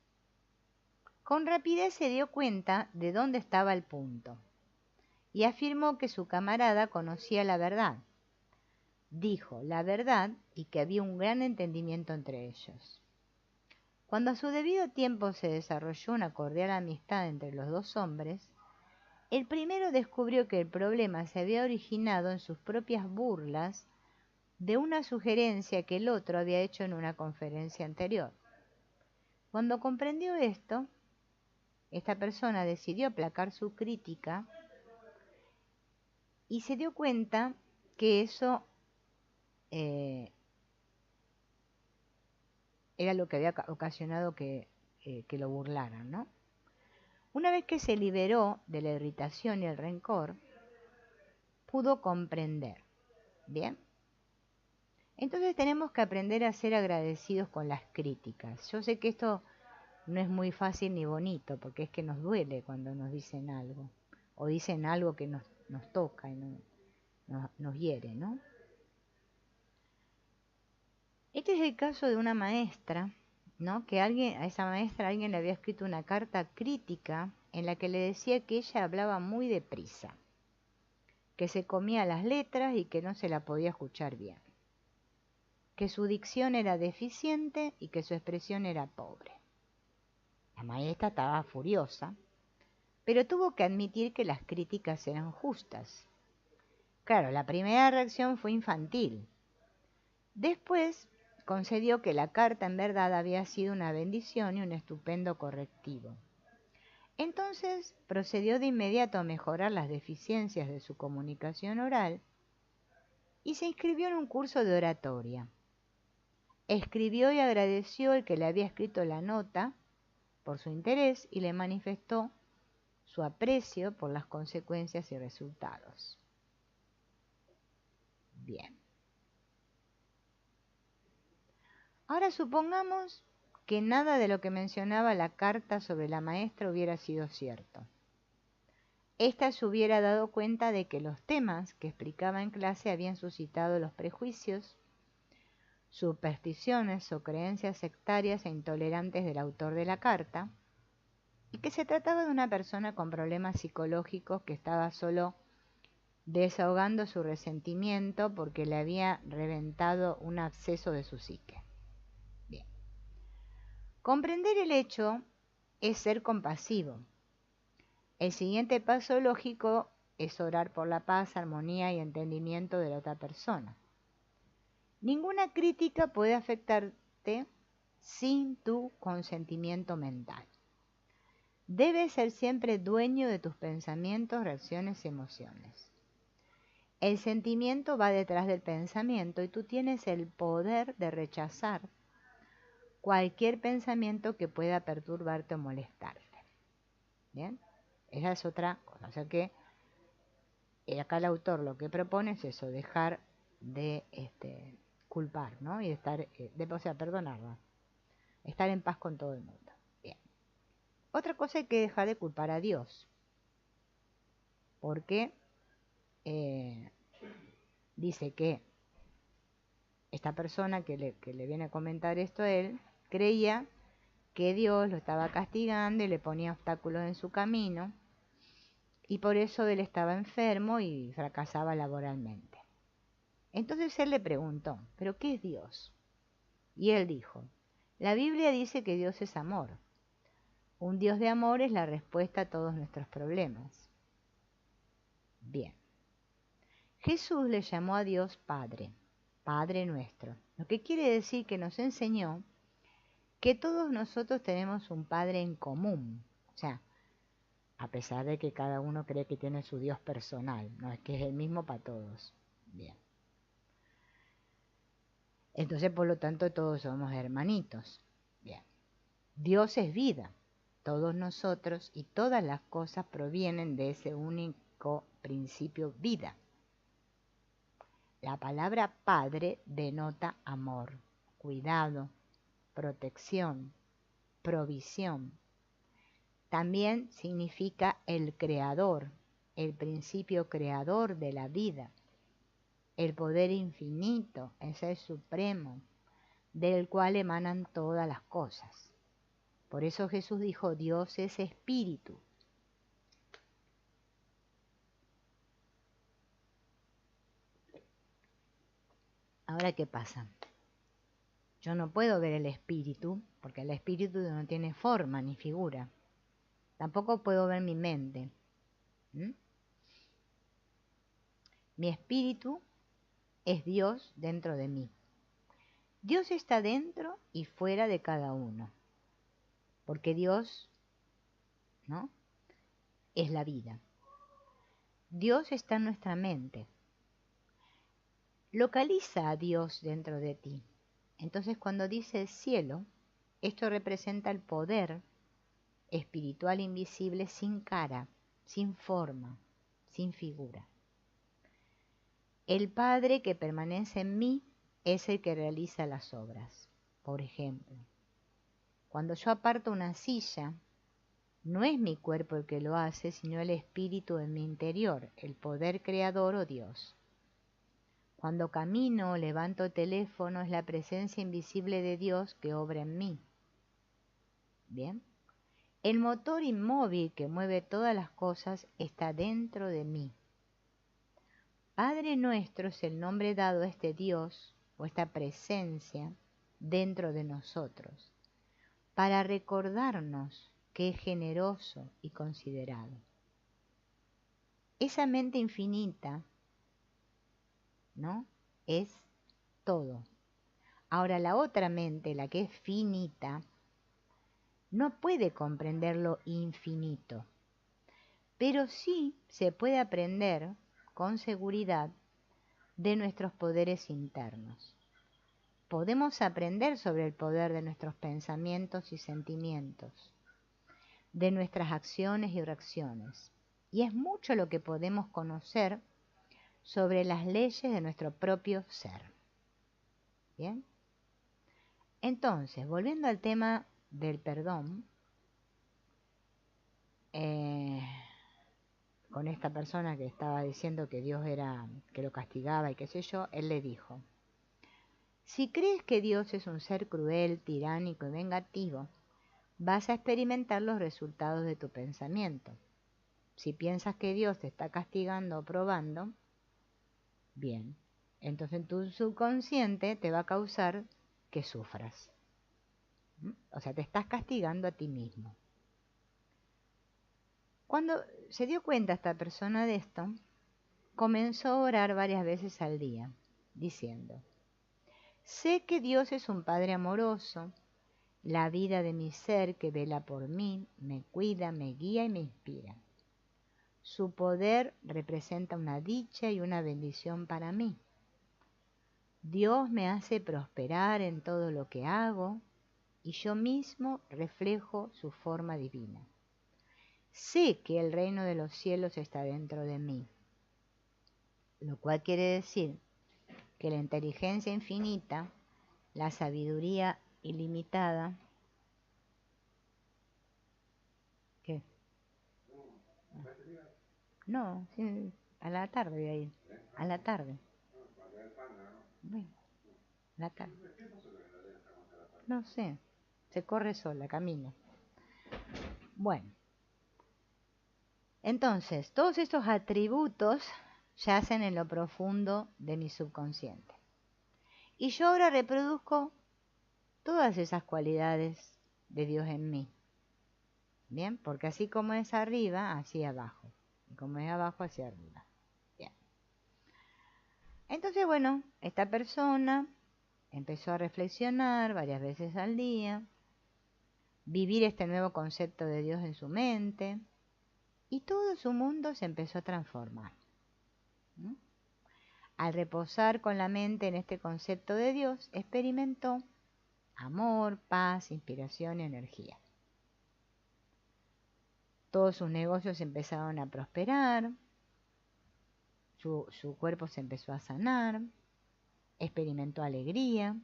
Con rapidez se dio cuenta de dónde estaba el punto y afirmó que su camarada conocía la verdad. Dijo la verdad y que había un gran entendimiento entre ellos. Cuando a su debido tiempo se desarrolló una cordial amistad entre los dos hombres, el primero descubrió que el problema se había originado en sus propias burlas de una sugerencia que el otro había hecho en una conferencia anterior. Cuando comprendió esto, esta persona decidió aplacar su crítica y se dio cuenta que eso era lo que había ocasionado que lo burlaran, ¿no? Una vez que se liberó de la irritación y el rencor, pudo comprender. ¿Bien? Entonces tenemos que aprender a ser agradecidos con las críticas. Yo sé que esto no es muy fácil ni bonito, porque es que nos duele cuando nos dicen algo, o dicen algo que nos toca y nos hiere, ¿no? Este es el caso de una maestra, ¿no? Que a esa maestra alguien le había escrito una carta crítica en la que le decía que ella hablaba muy deprisa, que se comía las letras y que no se la podía escuchar bien, que su dicción era deficiente y que su expresión era pobre. La maestra estaba furiosa, pero tuvo que admitir que las críticas eran justas. Claro, la primera reacción fue infantil. Después concedió que la carta en verdad había sido una bendición y un estupendo correctivo. Entonces procedió de inmediato a mejorar las deficiencias de su comunicación oral y se inscribió en un curso de oratoria. Escribió y agradeció al que le había escrito la nota por su interés y le manifestó su aprecio por las consecuencias y resultados. Bien. Ahora supongamos que nada de lo que mencionaba la carta sobre la maestra hubiera sido cierto. Ésta se hubiera dado cuenta de que los temas que explicaba en clase habían suscitado los prejuicios, supersticiones o creencias sectarias e intolerantes del autor de la carta, y que se trataba de una persona con problemas psicológicos que estaba solo desahogando su resentimiento porque le había reventado un absceso de su psique. Bien. Comprender el hecho es ser compasivo. El siguiente paso lógico es orar por la paz, armonía y entendimiento de la otra persona. Ninguna crítica puede afectarte sin tu consentimiento mental. Debes ser siempre dueño de tus pensamientos, reacciones y emociones. El sentimiento va detrás del pensamiento y tú tienes el poder de rechazar cualquier pensamiento que pueda perturbarte o molestarte. ¿Bien? Esa es otra cosa. O sea que acá el autor lo que propone es eso, dejar de culpar, ¿no? Y estar, perdonarla. Estar en paz con todo el mundo. Bien. Otra cosa, hay que dejar de culpar a Dios. Porque dice que esta persona que le viene a comentar esto a él, creía que Dios lo estaba castigando y le ponía obstáculos en su camino, y por eso él estaba enfermo y fracasaba laboralmente. Entonces él le preguntó, ¿pero qué es Dios? Y él dijo, la Biblia dice que Dios es amor. Un Dios de amor es la respuesta a todos nuestros problemas. Bien. Jesús le llamó a Dios Padre, Padre nuestro, lo que quiere decir que nos enseñó que todos nosotros tenemos un Padre en común. O sea, a pesar de que cada uno cree que tiene su Dios personal, no es que es el mismo para todos. Bien. Entonces, por lo tanto, todos somos hermanitos. Bien. Dios es vida. Todos nosotros y todas las cosas provienen de ese único principio vida. La palabra padre denota amor, cuidado, protección, provisión. También significa el creador, el principio creador de la vida, el poder infinito, el ser supremo, del cual emanan todas las cosas. Por eso Jesús dijo, Dios es espíritu. Ahora, ¿qué pasa? Yo no puedo ver el espíritu, porque el espíritu no tiene forma ni figura. Tampoco puedo ver mi mente. Mi espíritu es Dios dentro de mí. Dios está dentro y fuera de cada uno. porque Dios, ¿no?, es la vida. Dios está en nuestra mente. Localiza a Dios dentro de ti. Entonces, cuando dice cielo, esto representa el poder espiritual invisible sin cara, sin forma, sin figura. El Padre que permanece en mí es el que realiza las obras. Por ejemplo, cuando yo aparto una silla, no es mi cuerpo el que lo hace, sino el espíritu en mi interior, el poder creador o Dios. Cuando camino o levanto teléfono, es la presencia invisible de Dios que obra en mí. ¿Bien? El motor inmóvil que mueve todas las cosas está dentro de mí. Padre nuestro es el nombre dado a este Dios o esta presencia dentro de nosotros, para recordarnos que es generoso y considerado. Esa mente infinita, ¿no?, es todo. Ahora la otra mente, la que es finita, no puede comprender lo infinito, pero sí se puede aprender con seguridad de nuestros poderes internos. Podemos aprender sobre el poder de nuestros pensamientos y sentimientos, de nuestras acciones y reacciones. Y es mucho lo que podemos conocer sobre las leyes de nuestro propio ser. ¿Bien? Entonces, volviendo al tema del perdón, con esta persona que estaba diciendo que Dios era, que lo castigaba y qué sé yo, él le dijo: si crees que Dios es un ser cruel, tiránico y vengativo, vas a experimentar los resultados de tu pensamiento. Si piensas que Dios te está castigando o probando, bien, entonces tu subconsciente te va a causar que sufras. O sea, te estás castigando a ti mismo. Cuando se dio cuenta esta persona de esto, comenzó a orar varias veces al día, diciendo: sé que Dios es un Padre amoroso, la vida de mi ser que vela por mí, me cuida, me guía y me inspira. Su poder representa una dicha y una bendición para mí. Dios me hace prosperar en todo lo que hago y yo mismo reflejo su forma divina. Sé que el reino de los cielos está dentro de mí, lo cual quiere decir que la inteligencia infinita, la sabiduría ilimitada. ¿Qué? No, sí, a la tarde voy a ir. A la tarde. Bueno, a la tarde. No sé, se corre sola, camina. Bueno, entonces, todos estos atributos yacen en lo profundo de mi subconsciente. Y yo ahora reproduzco todas esas cualidades de Dios en mí. Bien, porque así como es arriba, así abajo. Y como es abajo, hacia arriba. Bien. Entonces, bueno, esta persona empezó a reflexionar varias veces al día, vivir este nuevo concepto de Dios en su mente, y todo su mundo se empezó a transformar. ¿No? Al reposar con la mente en este concepto de Dios, experimentó amor, paz, inspiración y energía. Todos sus negocios empezaron a prosperar, su cuerpo se empezó a sanar, experimentó alegría,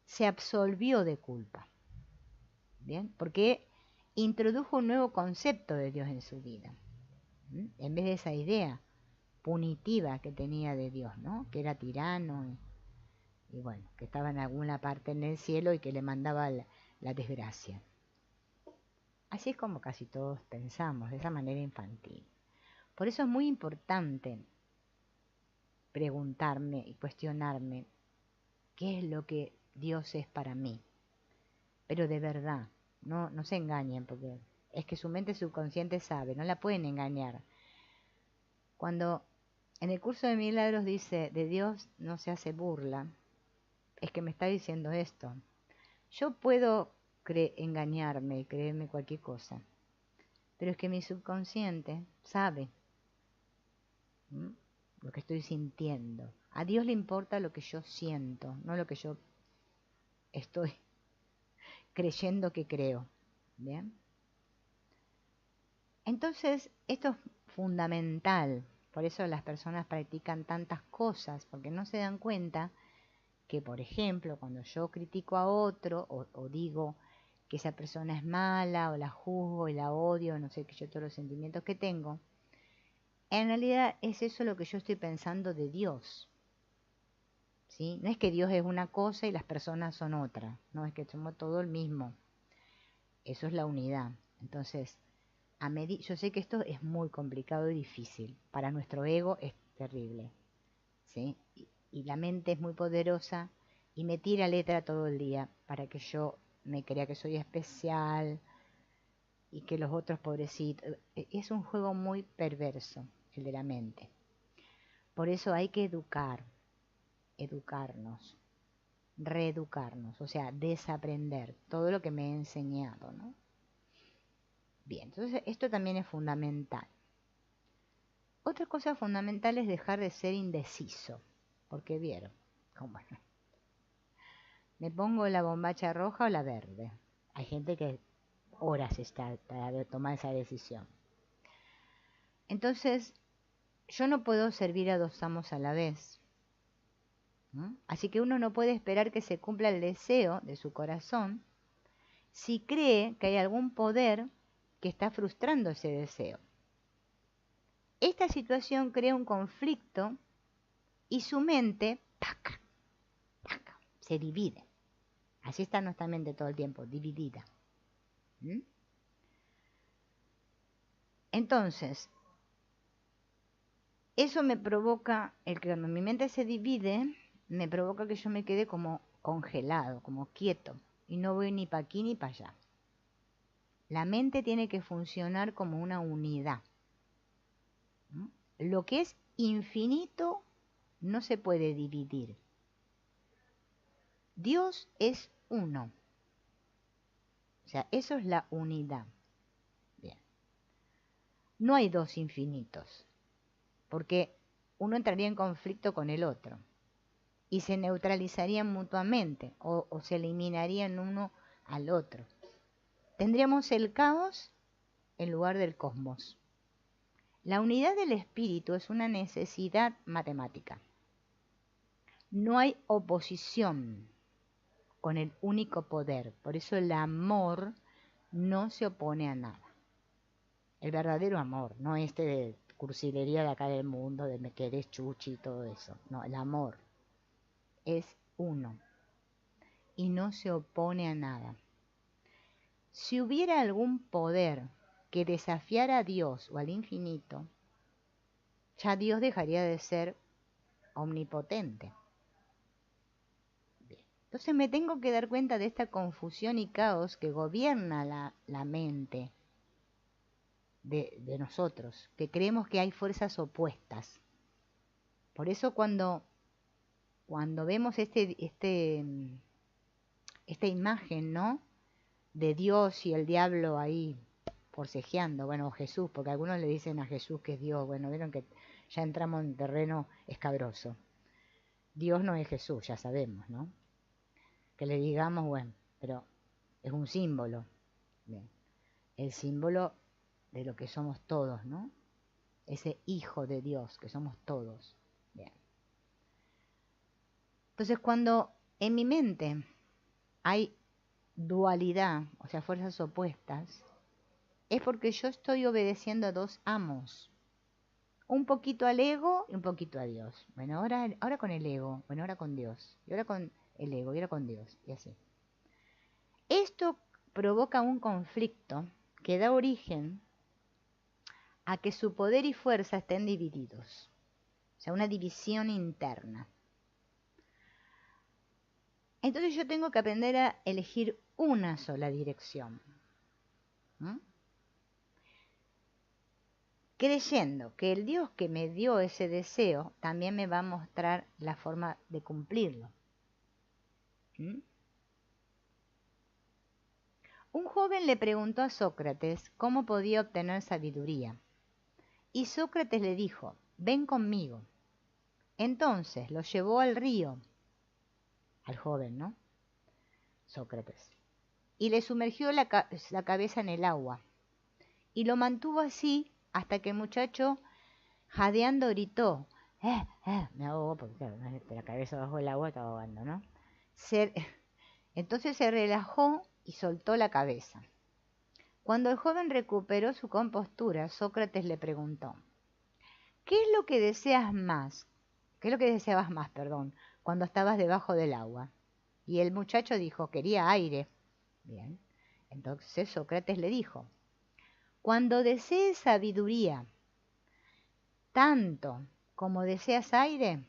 se absolvió de culpa. ¿Bien? Porque introdujo un nuevo concepto de Dios en su vida. En vez de esa idea punitiva que tenía de Dios, ¿no?, que era tirano y bueno, que estaba en alguna parte en el cielo y que le mandaba la desgracia. Así es como casi todos pensamos, de esa manera infantil. Por eso es muy importante preguntarme y cuestionarme qué es lo que Dios es para mí. Pero de verdad, no se engañen, porque es que su mente subconsciente sabe, no la pueden engañar. Cuando en el curso de milagros dice, de Dios no se hace burla, es que me está diciendo esto. Yo puedo engañarme y creerme cualquier cosa. Pero es que mi subconsciente sabe lo que estoy sintiendo. A Dios le importa lo que yo siento, no lo que yo estoy creyendo que creo. ¿Bien? Entonces, esto es fundamental. Por eso las personas practican tantas cosas, porque no se dan cuenta que, por ejemplo, cuando yo critico a otro o digo que esa persona es mala o la juzgo y la odio, no sé qué yo, todos los sentimientos que tengo, en realidad es eso lo que yo estoy pensando de Dios. ¿Sí? No es que Dios es una cosa y las personas son otra, no es que somos todo el mismo. Eso es la unidad. Entonces, yo sé que esto es muy complicado y difícil. Para nuestro ego es terrible. ¿Sí? Y la mente es muy poderosa y me tira letra todo el día para que yo me crea que soy especial y que los otros pobrecitos. Es un juego muy perverso el de la mente. Por eso hay que educarnos, reeducarnos, o sea, desaprender todo lo que me he enseñado, ¿no? Bien, entonces esto también es fundamental. Otra cosa fundamental es dejar de ser indeciso, porque vieron, bueno, me pongo la bombacha roja o la verde. Hay gente que horas está para tomar esa decisión. Entonces, yo no puedo servir a dos amos a la vez. Así que uno no puede esperar que se cumpla el deseo de su corazón si cree que hay algún poder que está frustrando ese deseo. Esta situación crea un conflicto y su mente se divide. Así está nuestra mente todo el tiempo, dividida. Entonces, eso me provoca, el que cuando mi mente se divide, me provoca que yo me quede como congelado, como quieto, y no voy ni para aquí ni para allá. La mente tiene que funcionar como una unidad. Lo que es infinito no se puede dividir. Dios es uno. O sea, eso es la unidad. Bien. No hay dos infinitos, porque uno entraría en conflicto con el otro y se neutralizarían mutuamente o se eliminarían uno al otro. Tendríamos el caos en lugar del cosmos. La unidad del espíritu es una necesidad matemática. No hay oposición con el único poder. Por eso el amor no se opone a nada. El verdadero amor, no este de cursilería de acá del mundo, de me querés chuchi y todo eso. No, el amor es uno y no se opone a nada. Si hubiera algún poder que desafiara a Dios o al infinito, ya Dios dejaría de ser omnipotente. Bien. Entonces me tengo que dar cuenta de esta confusión y caos que gobierna la mente de nosotros, que creemos que hay fuerzas opuestas. Por eso cuando vemos esta imagen, ¿no?, de Dios y el diablo ahí forcejeando, bueno, Jesús, porque algunos le dicen a Jesús que es Dios, bueno, vieron que ya entramos en terreno escabroso. Dios no es Jesús, ya sabemos, ¿no? Que le digamos, bueno, pero es un símbolo. Bien. El símbolo de lo que somos todos, ¿no? Ese hijo de Dios que somos todos. Bien. Entonces, cuando en mi mente hay dualidad, o sea, fuerzas opuestas, es porque yo estoy obedeciendo a dos amos. Un poquito al ego y un poquito a Dios. Bueno, ahora con el ego, bueno, ahora con Dios, y ahora con el ego, y ahora con Dios, y así. Esto provoca un conflicto que da origen a que su poder y fuerza estén divididos. O sea, una división interna. Entonces yo tengo que aprender a elegir una sola dirección. Creyendo que el Dios que me dio ese deseo también me va a mostrar la forma de cumplirlo. Un joven le preguntó a Sócrates cómo podía obtener sabiduría. Y Sócrates le dijo, ven conmigo. Entonces lo llevó al río, al joven, ¿no? Sócrates. Y le sumergió la cabeza en el agua. Y lo mantuvo así hasta que el muchacho, jadeando, gritó, me ahogo, porque claro, la cabeza bajo el agua estaba ahogando, ¿no? Entonces se relajó y soltó la cabeza. Cuando el joven recuperó su compostura, Sócrates le preguntó, ¿qué es lo que deseas más? ¿Qué es lo que deseabas más, perdón, cuando estabas debajo del agua? Y el muchacho dijo, quería aire. Bien. Entonces Sócrates le dijo, cuando desees sabiduría tanto como deseas aire,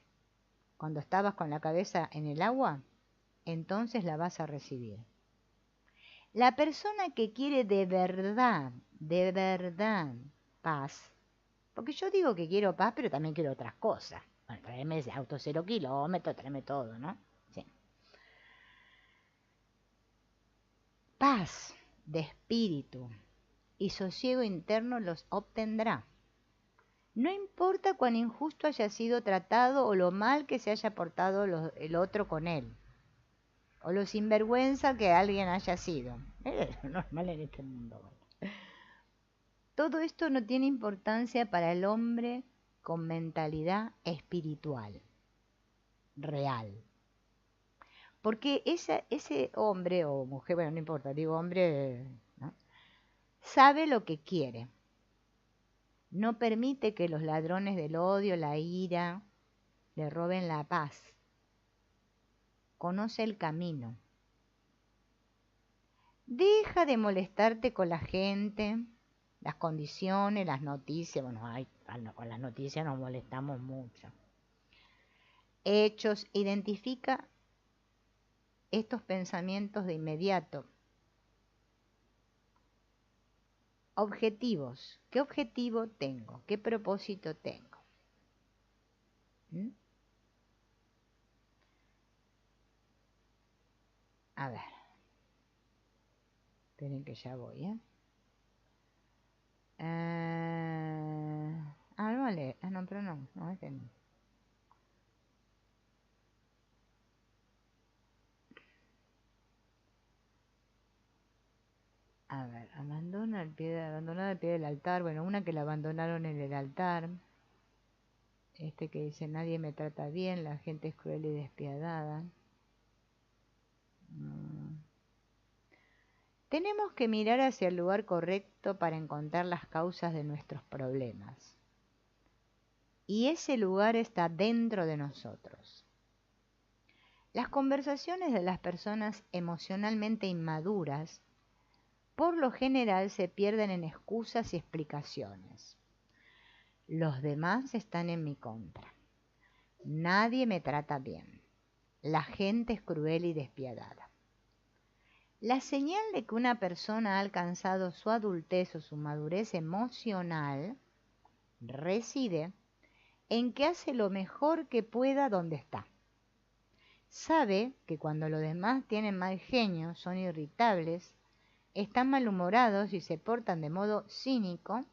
cuando estabas con la cabeza en el agua, entonces la vas a recibir. La persona que quiere de verdad, paz, porque yo digo que quiero paz, pero también quiero otras cosas. Bueno, tráeme ese auto 0 kilómetros, tráeme todo, ¿no? Sí. Paz de espíritu y sosiego interno los obtendrá. No importa cuán injusto haya sido tratado o lo mal que se haya portado el otro con él, o lo sinvergüenza que alguien haya sido. Es normal en este mundo. Todo esto no tiene importancia para el hombre con mentalidad espiritual, real. Porque ese hombre o mujer, bueno, no importa, digo hombre, ¿no? Sabe lo que quiere. No permite que los ladrones del odio, la ira, le roben la paz. Conoce el camino. Deja de molestarte con la gente, las condiciones, las noticias. Bueno, con las noticias nos molestamos mucho. Hechos, identifica estos pensamientos de inmediato. Objetivos. ¿Qué objetivo tengo? ¿Qué propósito tengo? ¿Mm? A ver. Esperen que ya voy, ¿eh? No vale. Ah, no, pero no, este no. A ver, abandonar al pie del altar. Bueno, una que la abandonaron en el altar. Este que dice, nadie me trata bien, la gente es cruel y despiadada. Tenemos que mirar hacia el lugar correcto para encontrar las causas de nuestros problemas. Y ese lugar está dentro de nosotros. Las conversaciones de las personas emocionalmente inmaduras por lo general se pierden en excusas y explicaciones. Los demás están en mi contra. Nadie me trata bien. La gente es cruel y despiadada. La señal de que una persona ha alcanzado su adultez o su madurez emocional reside en que hace lo mejor que pueda donde está. Sabe que cuando los demás tienen mal genio, son irritables, están malhumorados y se portan de modo cínico,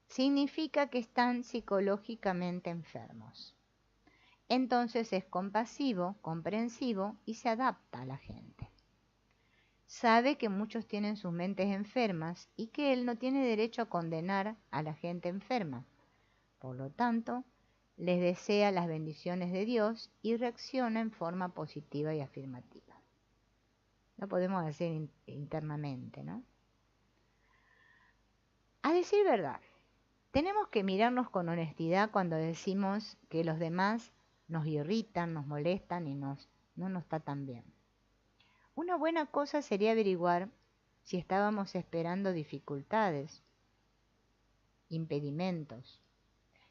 significa que están psicológicamente enfermos. Entonces es compasivo, comprensivo y se adapta a la gente. Sabe que muchos tienen sus mentes enfermas y que él no tiene derecho a condenar a la gente enferma. Por lo tanto, les desea las bendiciones de Dios y reacciona en forma positiva y afirmativa. Lo podemos hacer internamente, ¿no? A decir verdad, tenemos que mirarnos con honestidad cuando decimos que los demás nos irritan, nos molestan y no nos está tan bien. Una buena cosa sería averiguar si estábamos esperando dificultades, impedimentos.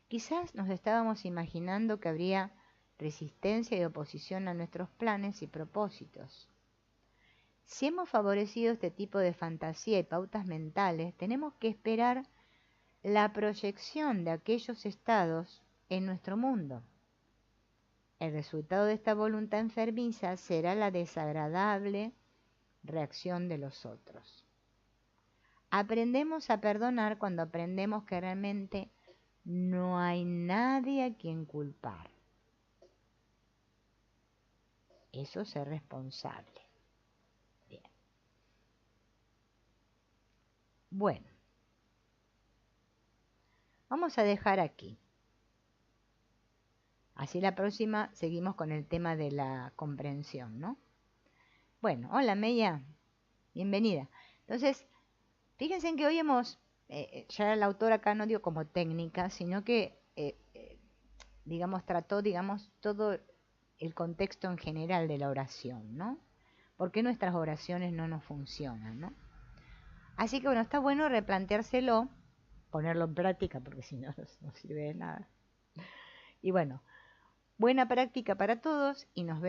Quizás nos estábamos imaginando que habría resistencia y oposición a nuestros planes y propósitos. Si hemos favorecido este tipo de fantasía y pautas mentales, tenemos que esperar la proyección de aquellos estados en nuestro mundo. El resultado de esta voluntad enfermiza será la desagradable reacción de los otros. Aprendemos a perdonar cuando aprendemos que realmente no hay nadie a quien culpar. Eso es ser responsable. Bien. Bueno, vamos a dejar aquí. Así la próxima seguimos con el tema de la comprensión, ¿no? Bueno, hola Meya, bienvenida. Entonces, fíjense en que hoy hemos, ya el autor acá no dio como técnica, sino que, digamos, trató, digamos, todo el contexto en general de la oración, ¿no? ¿Por qué nuestras oraciones no nos funcionan, ¿no? Así que bueno, está bueno replanteárselo, ponerlo en práctica, porque si no, no sirve de nada. Y bueno, buena práctica para todos y nos vemos.